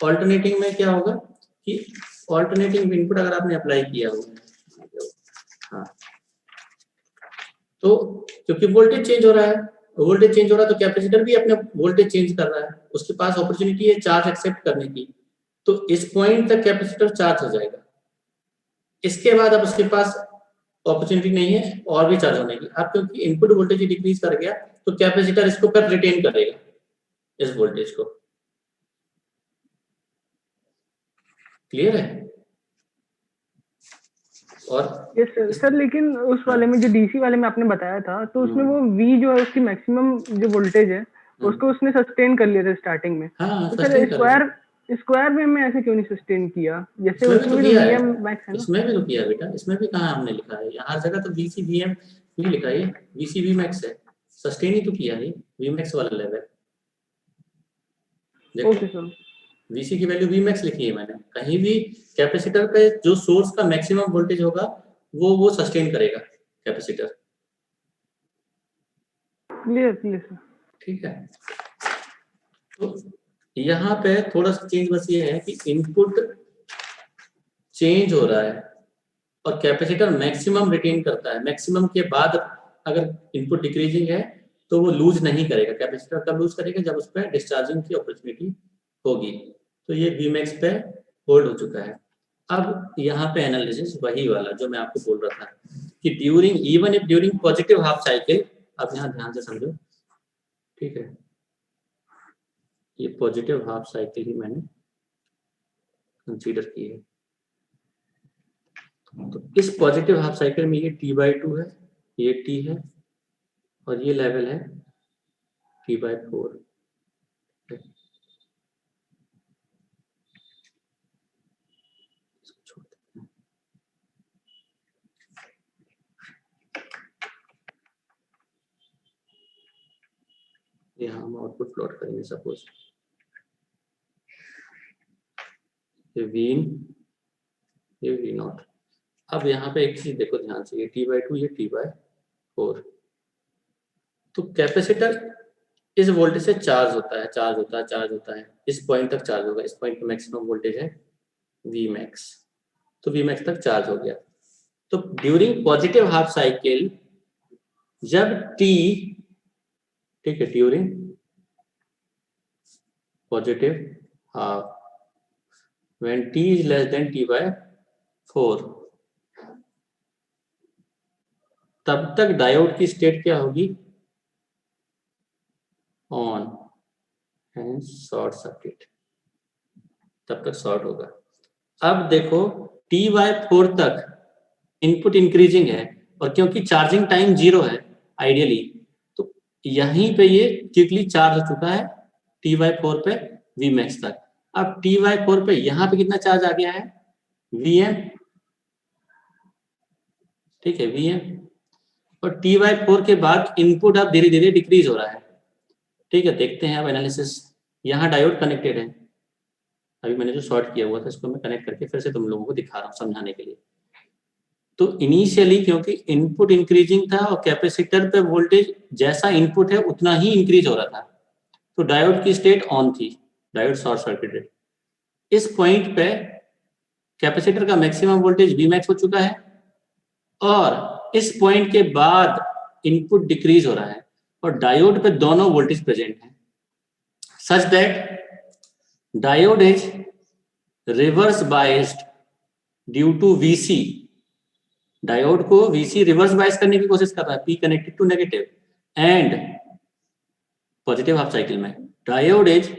ऑल्टरनेटिंग में क्या होगा कि ऑल्टरनेटिंग इनपुट अगर आपने अप्लाई किया हो, हाँ, तो क्योंकि वोल्टेज चेंज हो रहा है, वोल्टेज चेंज हो रहा है तो कैपेसिटर भी अपने वोल्टेज चेंज कर रहा है, उसके पास अपॉर्चुनिटी है चार्ज एक्सेप्ट करने की। तो इस पॉइंट तक कैपेसिटर चार्ज हो जाएगा, इसके बाद अब उसके पास अपॉर्चुनिटी नहीं है और भी चार्ज होने की। अब क्योंकि इनपुट वोल्टेज डिक्रीज कर गया तो कैपेसिटर इसको कर रिटेन करेगा इस वोल्टेज को। क्लियर है? और यस सर, लेकिन उस वाले में जो डीसी वाले में आपने बताया था, तो उसमें वो वी जो है उसकी मैक्सिमम जो वोल्टेज है उसको उसने सस्टेन कर लिया था स्टार्टिंग में। हाँ, तो सस्टेन सर स्क्वायर में मैं ऐसे क्यों नहीं सस्टेन किया? जैसे इसमें भी उसमें तो भी किया है, वीएम मैक्स है ना। इसमें भी तो किया बेटा, इसमें भी कहाँ हमने लिखा है, हर जगह तो वीसी वीएम नहीं लिखा है, वीसी वी मैक्स है, सस्टेन ही तो किया है वी मैक्स वाला लेवल। देखो ओके सर, वीसी की वैल्यू वी मैक्स लिखी है मैंने, कहीं भी कैपेसिटर पे जो सोर्स का मैक्सिमम वोल्टेज होगा वो सस्टेन करेगा कैपेसिटर। Clear clear sir. ठीक है, तो यहाँ पे थोड़ा सा चेंज बस ये है कि इनपुट चेंज हो रहा है और कैपेसिटर मैक्सिमम रिटेन करता है। मैक्सिमम के बाद अगर इनपुट डिक्रीजिंग है तो वो लूज नहीं करेगा। कैपेसिटर कब लूज करेगा? जब उस पर डिस्चार्जिंग की अपॉर्चुनिटी होगी। तो ये Vmax पे होल्ड हो चुका है। अब यहाँ पे एनालिसिस वही वाला जो मैं आपको बोल रहा था कि during even if during positive half cycle, आप यहाँ ध्यान से समझो, ठीक है, ये पॉजिटिव हाफ साइकिल ही मैंने कंसीडर की है। तो इस पॉजिटिव हाफ साइकिल में ये T/2 है, ये T है और ये लेवल है T/4। यहाँ हम आउटपुट प्लॉट करेंगे, सपोज ये वीन, ये वी नॉट। अब यहाँ पे एक चीज देखो ध्यान से, ये T/2, ये T/4। तो कैपेसिटर इस वोल्टेज से चार्ज होता है, चार्ज होता है, चार्ज होता है, इस पॉइंट तक चार्ज होगा। इस पॉइंट पे मैक्सिमम वोल्टेज है Vmax, तो Vmax तक चार्ज हो गया। तो ड्यूरिंग पॉजिटिव हाफ साइकिल जब T, ठीक है, during positive half when T is less than T/4, तब तक डायोड की स्टेट क्या होगी? ऑन एंड शॉर्ट सर्किट, तब तक शॉर्ट होगा। अब देखो T/4 तक इनपुट इंक्रीजिंग है और क्योंकि चार्जिंग टाइम 0 है आइडियली, तो यहीं पे ये क्विकली चार्ज हो चुका है T/4 पे Vmax तक। अब T/4 पे यहाँ पे कितना चार्ज आ गया है? Vm, ठीक है, Vm। और T/4 के बाद इनपुट अब धीरे धीरे डिक्रीज हो रहा है। ठीक है, देखते हैं अब एनालिसिस। यहाँ डायोड कनेक्टेड है, अभी मैंने जो शॉर्ट किया हुआ था इसको मैं कनेक्ट करके फिर से तुम लोगों को दिखा रहा हूँ समझाने के लिए। तो इनिशियली क्योंकि इनपुट इंक्रीजिंग था और कैपेसिटर पे वोल्टेज जैसा इनपुट है उतना ही इंक्रीज हो रहा था, तो डायोड की स्टेट ऑन थी, डायोड शॉर्ट सर्किटेड। इस पॉइंट पे कैपेसिटर का मैक्सिमम वोल्टेज Vmax हो चुका है और इस पॉइंट के बाद इनपुट डिक्रीज हो रहा है और डायोड पे दोनों वोल्टेज प्रेजेंट हैं, such that diode is reverse biased due to Vc diode को VC रिवर्स बायस करने की कोशिश कर रहा है, P connected to negative and positive half cycle में diode is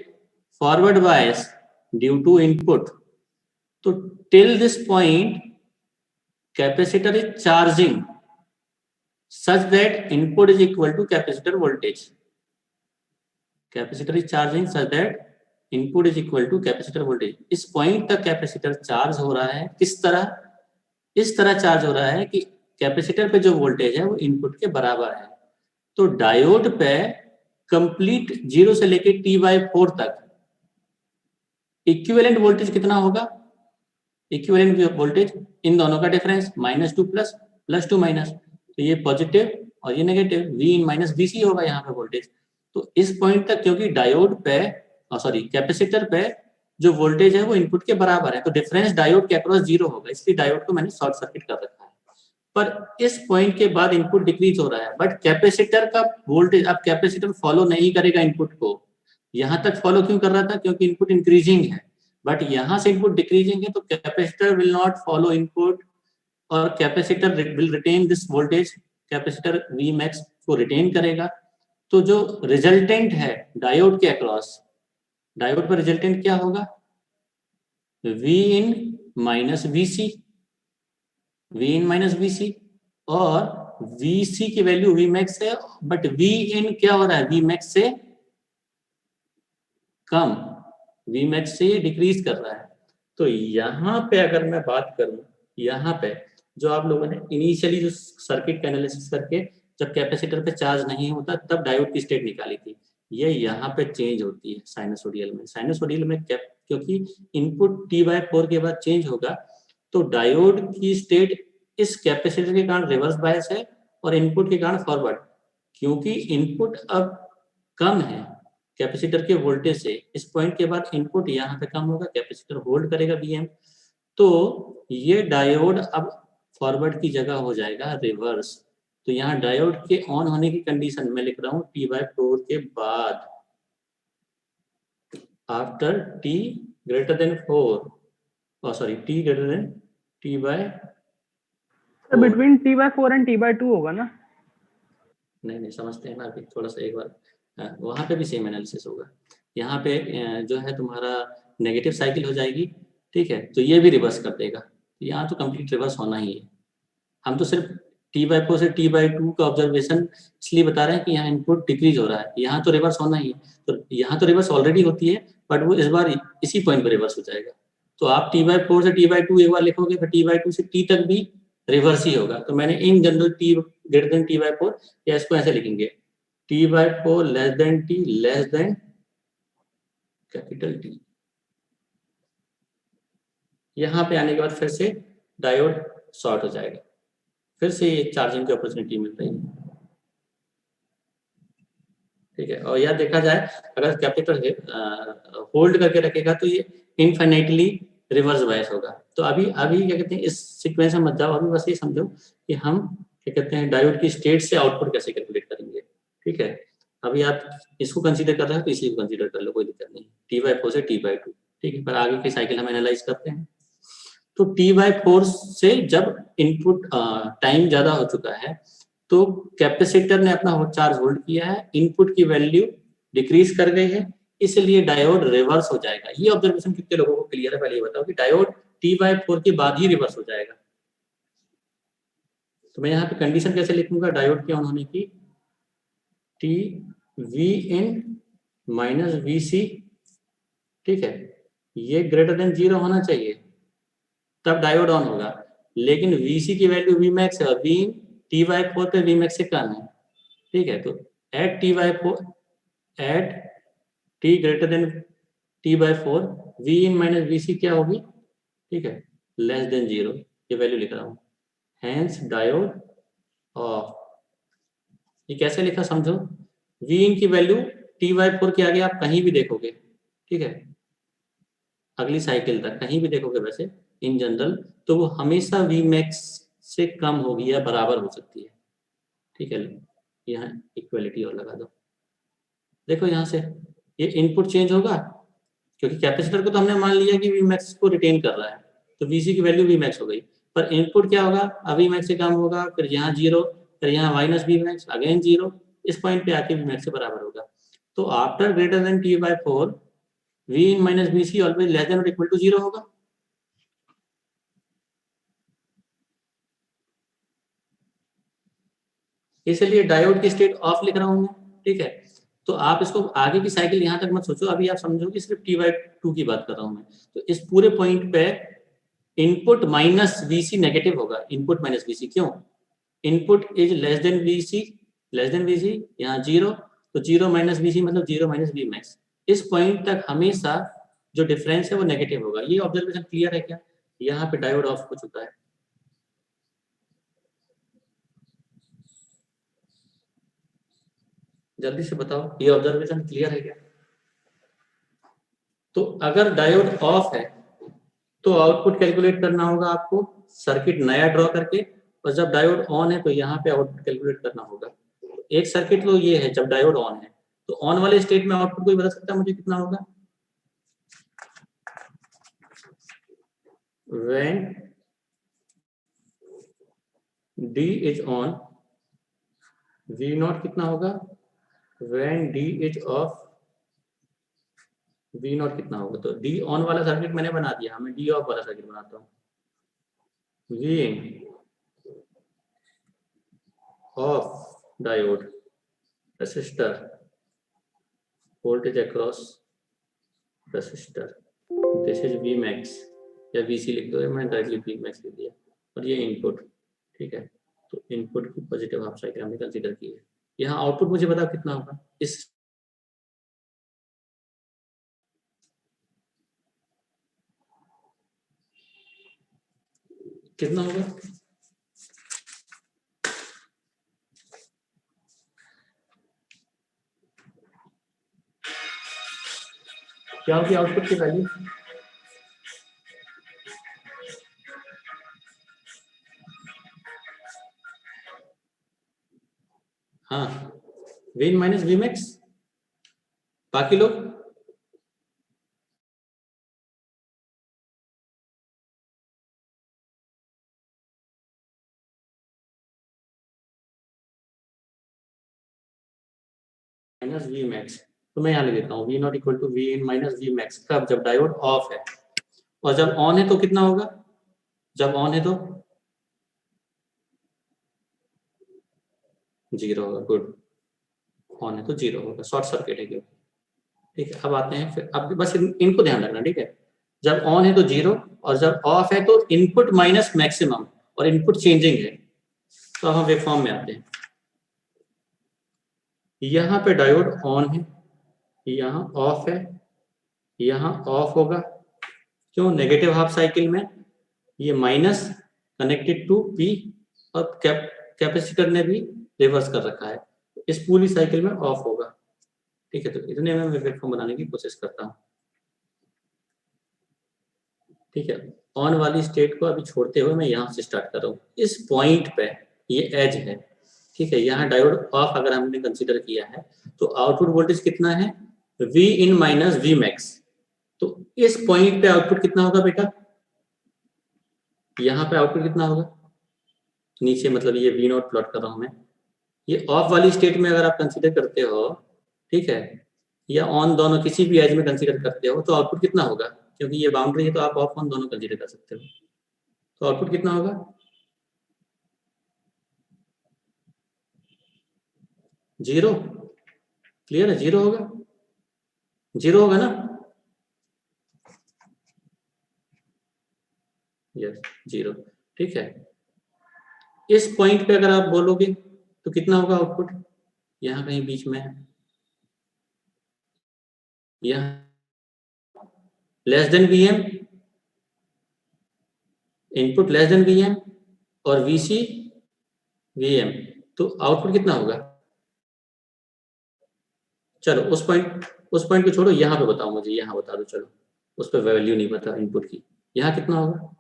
forward bias due to input. तो till this point capacitor is charging such that input is equal to capacitor voltage. Capacitor is charging such that input is equal to capacitor voltage. इस point तक capacitor charge हो रहा है, किस तरह? इस तरह चार्ज हो रहा है कि कैपेसिटर पे जो वोल्टेज है वो इनपुट के बराबर है। तो डायोड पे कंप्लीट 0 से लेके T/4 तक इक्विवेलेंट वोल्टेज कितना होगा? इक्विवेलेंट वोल्टेज इन दोनों का डिफरेंस -2 प्लस, +2 माइनस, तो ये पॉजिटिव और ये नेगेटिव, Vin माइनस VC होगा यहाँ पे वोल्टेज। तो इस पॉइंट तक क्योंकि डायोड पे कैपेसिटर पे जो वोल्टेज है वो इनपुट के बराबर है, तो डिफरेंस डायोड के अक्रॉस 0 होगा, इसलिए डायोड को मैंने शॉर्ट सर्किट कर रखा है। पर इस पॉइंट के बाद इनपुट डिक्रीज हो रहा है, बट कैपेसिटर का वोल्टेज, अब कैपेसिटर फॉलो नहीं करेगा इनपुट को। यहाँ तक फॉलो क्यों कर रहा था? क्योंकि इनपुट इंक्रीजिंग है, बट यहाँ से इनपुट डिक्रीजिंग है, तो capacitor will not follow input और capacitor will retain this voltage, capacitor Vmax को रिटेन करेगा। तो जो रिजल्टेंट है डायोड के अक्रॉस, डायोड पर रिजल्टेंट क्या होगा? Vin minus VC, Vin minus VC, और VC की वैल्यू Vmax है, बट Vin क्या हो रहा है? Vmax से कम, Vmax से ये डिक्रीज कर रहा है। तो यहाँ पे अगर मैं बात करूं, यहाँ पे जो आप लोगों ने इनिशियली जो सर्किट का एनालिसिस करके जब कैपेसिटर पे चार्ज नहीं होता तब डायोड की स्टेट निकाली थी, ये यहाँ पे चेंज होती है साइनसोडियल में। साइनसोडियल में क्योंकि इनपुट T/4 के बाद चेंज होगा, तो डायोड की स्टेट इस कैपेसिटर के कारण रिवर्स बायस है और इनपुट के कारण फॉरवर्ड। क्योंकि इनपुट अब कम है कैपेसिटर के वोल्टेज से, इस पॉइंट के बाद इनपुट यहाँ पे कम होगा, कैपेसिटर होल्ड करेगा Vm, तो ये डायोड अब फॉरवर्ड की जगह हो जाएगा रिवर्स। तो यहाँ डायोड के ऑन होने की कंडीशन में लिख रहा हूँ T/4 के बाद, after T greater than 4, T greater than T/4। Between T/4 and T/2 होगा ना? नहीं समझते हैं ना अभी, थोड़ा सा एक बार वहां पे भी सेम एनालिसिस होगा। यहाँ पे जो है तुम्हारा नेगेटिव साइकिल हो जाएगी, ठीक है, तो ये भी रिवर्स कर देगा। यहाँ तो कंप्लीट रिवर्स होना ही है। हम तो सिर्फ T/4 से T/2 का ऑब्जर्वेशन इसलिए बता रहे हैं कि यहाँ इनपुट डिक्रीज हो रहा है, यहाँ तो रिवर्स होना ही है। तो यहाँ तो रिवर्स ऑलरेडी होती है, बट वो इस बार इसी पॉइंट पर रिवर्स हो जाएगा। तो आप T/4 से T/2 एक बार लिखोगे, फिर T/2 से T तक भी रिवर्स ही होगा। तो मैंने in general T greater than T/4, या इसको ऐसे लिखेंगे T/4 less than T less than capital T। यहाँ पे आने के बाद फिर से डायोड शॉर्ट हो जाएगा, फिर से ये चार्जिंग की अपॉर्चुनिटी मिल रही है, ठीक है। और यह देखा जाए अगर कैपेसिटर होल्ड करके रखेगा तो ये इनफाइनाइटली रिवर्स बायस होगा। तो अभी क्या कहते हैं, इस सीक्वेंस में मत जाओ, अभी बस ये समझो कि हम क्या कहते हैं डायोड की स्टेट से आउटपुट कैसे कैलकुलेट करेंगे, ठीक है। अभी आप इसको कंसीडर कर रहे हो तो इसी को कंसीडर कर लो, कोई दिक्कत नहीं। T/4 से T/2, ठीक है, पर आगे की साइकिल हम एनालाइज करते हैं। तो T/4 से जब इनपुट टाइम ज्यादा हो चुका है तो कैपेसिटर ने अपना चार्ज होल्ड किया है, इनपुट की वैल्यू डिक्रीज कर गई है, इसलिए डायोड रिवर्स हो जाएगा। ये ऑब्जर्वेशन कितने लोगों को क्लियर है? पहले ये बताओ कि डायोड T/4 के बाद ही रिवर्स हो जाएगा। तो मैं यहाँ पे कंडीशन कैसे लिखूंगा डायोड के ऑन होने की? Vin माइनस VC, ठीक है, ये ग्रेटर देन 0 होना चाहिए, तब डायोड ऑन होगा। लेकिन VC की वैल्यू Vmax है और Vin T/4 पे Vmax से कम है, ठीक है। तो at T greater than T/4 Vin minus VC क्या होगी, ठीक है, लेस देन 0, ये वैल्यू लिख रहा हूँ। Hence diode off. ये कैसे लिखा समझो, Vin की वैल्यू T/4 के आगे आप कहीं भी देखोगे, ठीक है, अगली साइकिल तक कहीं भी देखोगे वैसे इन जनरल, तो वो हमेशा Vmax से कम होगी या बराबर हो सकती है, ठीक है। यहाँ इक्वलिटी और लगा दो, देखो यहाँ से ये इनपुट चेंज होगा क्योंकि कैपेसिटर को तो हमने मान लिया कि Vmax को रिटेन कर रहा है, तो VC की वैल्यू Vmax हो गई। पर इनपुट क्या होगा, अभी मैक्स से कम होगा, फिर यहाँ 0, फिर यहाँ माइनस वी मैक्स, अगेन 0, इस पॉइंट पे आके वी मैक्स से बराबर होगा। तो after greater than t/4 V in minus V C always less than और इक्वल टू 0 होगा। इसलिए डायोड की स्टेट ऑफ लिख रहा हूं मैं, ठीक है। तो आप इसको आगे की साइकिल यहां तक मत सोचो, अभी आप समझो कि सिर्फ t/2 की बात कर रहा हूं मैं। तो इस पूरे पॉइंट पे इनपुट माइनस वीसी नेगेटिव होगा, इनपुट माइनस वीसी, क्यों, input is less than VC, यहाँ 0, तो 0 माइनस वीसी मतलब 0 माइनस वी मैक्स। इस पॉइंट तक हमेशा जो डिफरेंस है वो नेगेटिव होगा। ये ऑब्जर्वेशन क्लियर है क्या? यहाँ पे डायोड ऑफ हो चुका है। जल्दी से बताओ, ये ऑब्जर्वेशन क्लियर है क्या? तो अगर डायोड ऑफ है तो आउटपुट कैलकुलेट करना होगा आपको सर्किट नया ड्रॉ करके, और जब डायोड ऑन है तो यहाँ पे आउटपुट कैलकुलेट करना होगा। एक सर्किट तो ये है जब डायोड ऑन है, तो ऑन वाले स्टेट में आउटपुट कोई बता सकता है मुझे कितना होगा? When D is on, V not कितना होगा? When D is off, V not कितना होगा? तो D ऑन वाला सर्किट मैंने बना दिया, मैं D ऑफ वाला सर्किट बनाता हूँ। V in of diode resistor voltage across resistor, this is V max या VC लिख दो, मैंने डायरेक्टली V मैक्स लिख दिया, और ये इनपुट, ठीक है। तो इनपुट की पॉजिटिव हाफ साइकिल हमने कंसीडर की है। यहाँ आउटपुट मुझे बताओ कितना होगा? इस कितना होगा? क्या होगी आउटपुट की वैल्यू? हाँ, वी माइनस वी मैक्स। बाकी लोग माइनस वी मैक्स, तो मैं यहाँ लिख देता हूँ V not equal to V in minus V max. कब? जब डायोड ऑफ है। और जब ऑन है तो कितना होगा? जब ऑन है तो 0 होगा। गुड, ऑन है तो 0 होगा, शॉर्ट सर्किट है क्यों, ठीक है। अब आते हैं फिर, अब बस इनको ध्यान रखना, ठीक है। जब ऑन है तो 0, और जब ऑफ है तो इनपुट माइनस मैक्सिमम, और इनपुट चेंजिंग है। तो अब हम वेवफॉर्म में आते हैं। यहाँ पे डायोड ऑन है, यहाँ ऑफ है, यहाँ ऑफ होगा, क्यों? नेगेटिव हाफ साइकिल में ये माइनस कनेक्टेड टू पी, और कैपेसिटर ने भी रिवर्स कर रखा है, इस पूरी साइकिल में ऑफ होगा, ठीक है। तो इतने में मैं वेवफॉर्म बनाने की कोशिश करता हूँ, ठीक है। ऑन वाली स्टेट को अभी छोड़ते हुए मैं यहाँ से स्टार्ट कर रहा हूँ। इस पॉइंट पे ये एज है, ठीक है। यहाँ डायोड ऑफ अगर हमने कंसीडर किया है तो आउटपुट वोल्टेज कितना है? V इन माइनस V मैक्स। तो इस पॉइंट पे आउटपुट कितना होगा बेटा? यहाँ पे आउटपुट कितना होगा? नीचे मतलब ये V नॉट प्लॉट कर रहा हूँ मैं। ये ऑफ वाली स्टेट में अगर आप कंसीडर करते हो, ठीक है, या ऑन, दोनों किसी भी एज में कंसीडर करते हो, तो आउटपुट कितना होगा? क्योंकि ये बाउंड्री है तो आप ऑफ ऑन दोनों कंसीडर कर सकते हो। तो आउटपुट कितना होगा? 0। क्लियर है? 0 होगा, 0 होगा ना? यस, 0, ठीक है। इस पॉइंट पे अगर आप बोलोगे तो कितना होगा आउटपुट? यहाँ कहीं बीच में है, यहाँ less than Vm, input less than Vm, और Vc Vm, तो आउटपुट कितना होगा? चलो उस पॉइंट को छोड़ो, यहाँ पे बताओ मुझे, यहाँ बता दो। चलो उस पर वैल्यू नहीं पता इनपुट की, यहाँ कितना होगा?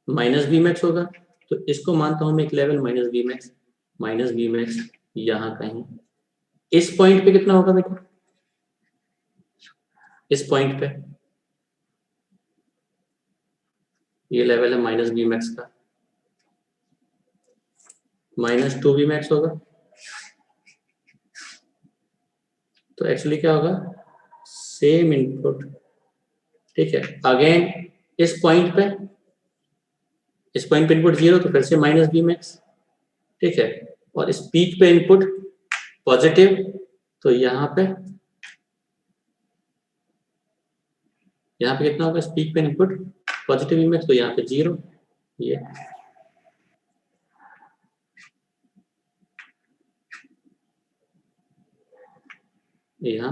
माइनस वी मैक्स होगा। तो इसको मानता हूं मैं एक लेवल माइनस वी मैक्स यहाँ कहीं। इस पॉइंट पे कितना होगा बेटा? इस पॉइंट पे ये लेवल है माइनस बी मैक्स का, माइनस 2 बी मैक्स होगा। तो एक्चुअली क्या होगा, सेम इनपुट, ठीक है, अगेन इस पॉइंट पे इनपुट 0, तो फिर से माइनस बी मैक्स, ठीक है, और इस पीक पे इनपुट पॉजिटिव, तो यहाँ पे कितना होगा, इस पीक पे इनपुट पॉजिटिव इमेज, तो यहाँ पे 0, ये यहाँ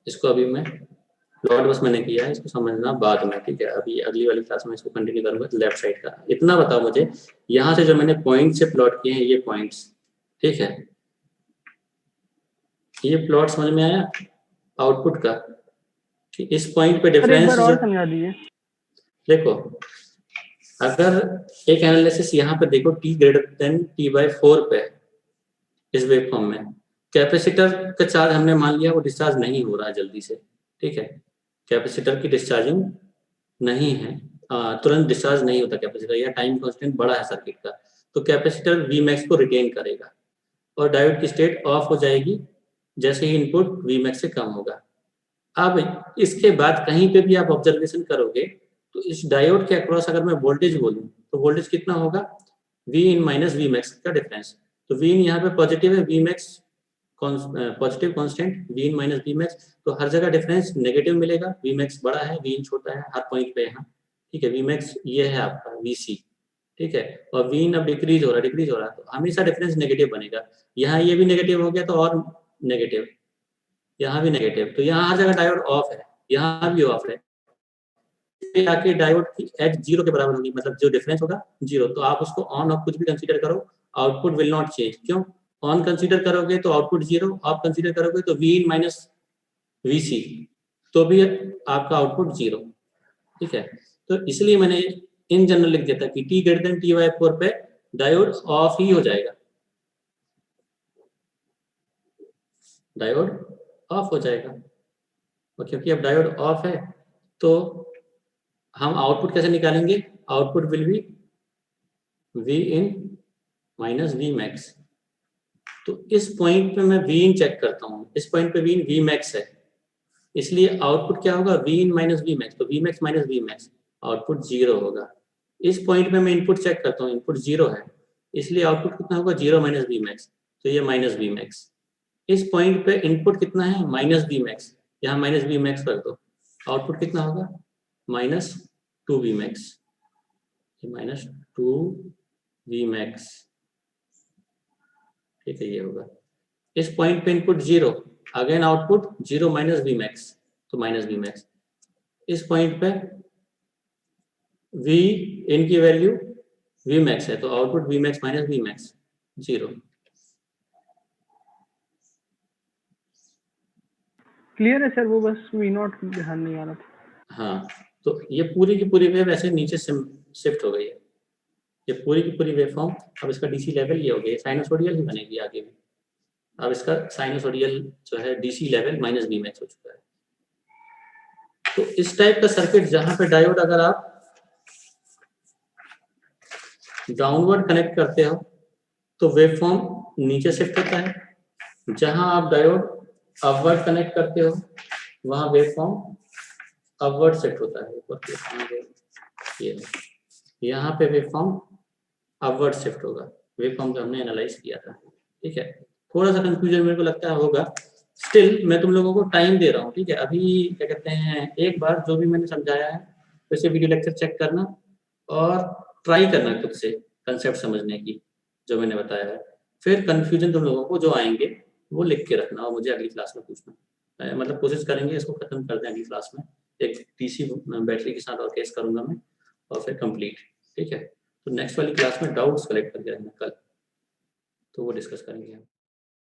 इसको अभी मैं प्लॉट बस मैंने किया है, इसको समझना बाद में, ठीक है। अभी अगली वाली क्लास में इसको कंटिन्यू करूंगा लेफ्ट साइड का। इतना बताओ मुझे, यहाँ से जो मैंने पॉइंट से प्लॉट किए हैं, ये पॉइंट्स, ठीक है, ये प्लॉट समझ में आया आउटपुट का, कि इस पॉइंट पे सर एक डिफरेंस। बार और समझा दीजिए। देखो, अगर एक एनालिसिस यहाँ पे देखो t ग्रेटर देन t/4 पे इस वेव फॉर्म में, कैपेसिटर का चार्ज हमने मान लिया वो डिस्चार्ज नहीं हो रहा है जल्दी से, ठीक है, कैपेसिटर की डिस्चार्जिंग नहीं है, तुरंत डिस्चार्ज नहीं होता कैपेसिटर, या टाइम कांस्टेंट बड़ा है सर्किट का, तो कैपेसिटर वी मैक्स को रिटेन करेगा और डायोड की स्टेट ऑफ हो जाएगी जैसे ही इनपुट वी मैक्स से कम होगा। अब इसके बाद कहीं पे भी आप ऑब्जर्वेशन करोगे तो इस डायोड के अक्रॉस अगर मैं वोल्टेज बोलूं तो वोल्टेज कितना होगा, V in minus V max का डिफरेंस। तो वी इन यहाँ पे पॉजिटिव है, V max positive constant, V in minus V max, तो हर जगह डिफरेंस नेगेटिव मिलेगा, वी मैक्स बड़ा है, वी इन छोटा है हर पॉइंट पे यहाँ, ठीक है। वी मैक्स ये है आपका वी सी, ठीक है, और वी इन अब डिक्रीज हो रहा है, तो हमेशा डिफरेंस नेगेटिव बनेगा। यहाँ ये भी नेगेटिव हो गया तो और नेगेटिव, यहाँ भी नेगेटिव, तो यहाँ हर जगह डायोड ऑफ है, यहाँ भी ऑफ है, आके डायोड की एच 0 के बराबर होगी, मतलब जो डिफरेंस होगा 0, तो आप उसको ऑन ऑफ कुछ भी कंसीडर करो, आउटपुट विल नॉट चेंज। क्यों, ऑन कंसीडर करोगे तो आउटपुट 0, ऑफ कंसीडर करोगे तो वी इन माइनस वी सी, तो भी आपका आउटपुट 0, ठीक है। तो इसलिए मैंने इन जनरल लिख दिया था कि t ग्रेटर देन t/4 पे डायोड ऑफ ही हो जाएगा, डायोड ऑफ हो जाएगा, और क्योंकि अब डायोड ऑफ है तो हम आउटपुट कैसे निकालेंगे, output will be V in minus V max. तो इस पॉइंट पे मैं वी इन चेक करता हूँ, इस पॉइंट पे वी इन वी मैक्स है, इसलिए आउटपुट क्या होगा, V in minus V max, तो V max minus V max, output 0 होगा। इस पॉइंट पे मैं इनपुट चेक करता हूँ, इनपुट 0 है, इसलिए आउटपुट कितना होगा, 0 माइनस वी मैक्स, तो ये माइनस वी मैक्स। इस पॉइंट पे इनपुट कितना है, माइनस वी मैक्स, यहाँ माइनस वी मैक्स कर दो, आउटपुट कितना होगा, minus 2 V max, minus 2 V max, ठीक है, ये होगा। इस पॉइंट पे input 0, again output 0 minus V max, तो माइनस वी मैक्स। इस पॉइंट पे वी इन की वैल्यू वी मैक्स है, तो output V max minus V max 0। Clear है सर, वो बस वी नॉट ध्यान नहीं आ रहा था। हाँ, तो ये पूरी की पूरी वेव ऐसे नीचे शिफ्ट हो गई है, ये पूरी की पूरी वेव फॉर्म। अब इसका डीसी लेवल ये हो गया, साइनोसोडियल ही बनेगी आगे भी। अब इसका साइनोसोडियल जो है DC level minus V max हो चुका है। तो इस टाइप का सर्किट जहां पे डायोड अगर आप डाउनवर्ड कनेक्ट करते हो तो वेव फॉर्म नीचे शिफ्ट होता है, जहां आप डायोड अपवर्ड कनेक्ट करते हो वहां वेव फॉर्म अपवर्ड शिफ्ट होता है। ये यहाँ पे वेव फॉर्म अपवर्ड शिफ्ट होगा, वेव फॉर्म जो हमने एनालाइज किया था, ठीक है। थोड़ा सा कंफ्यूजन मेरे को लगता है होगा, स्टिल मैं तुम लोगों को टाइम दे रहा हूँ, ठीक है। अभी क्या कहते हैं, एक बार जो भी मैंने समझाया है वैसे वीडियो लेक्चर चेक करना और ट्राई करना खुद से कंसेप्ट समझने की जो मैंने बताया है। फिर कंफ्यूजन तुम लोगों को जो आएंगे वो लिख के रखना और मुझे अगली क्लास में पूछना, मतलब कोशिश करेंगे इसको खत्म कर दें अगली क्लास में। एक टीसी बैटरी के साथ और केस करूंगा मैं और फिर कंप्लीट, ठीक है। तो नेक्स्ट वाली क्लास में डाउट्स कलेक्ट करके रहना कल, तो वो डिस्कस करेंगे हम।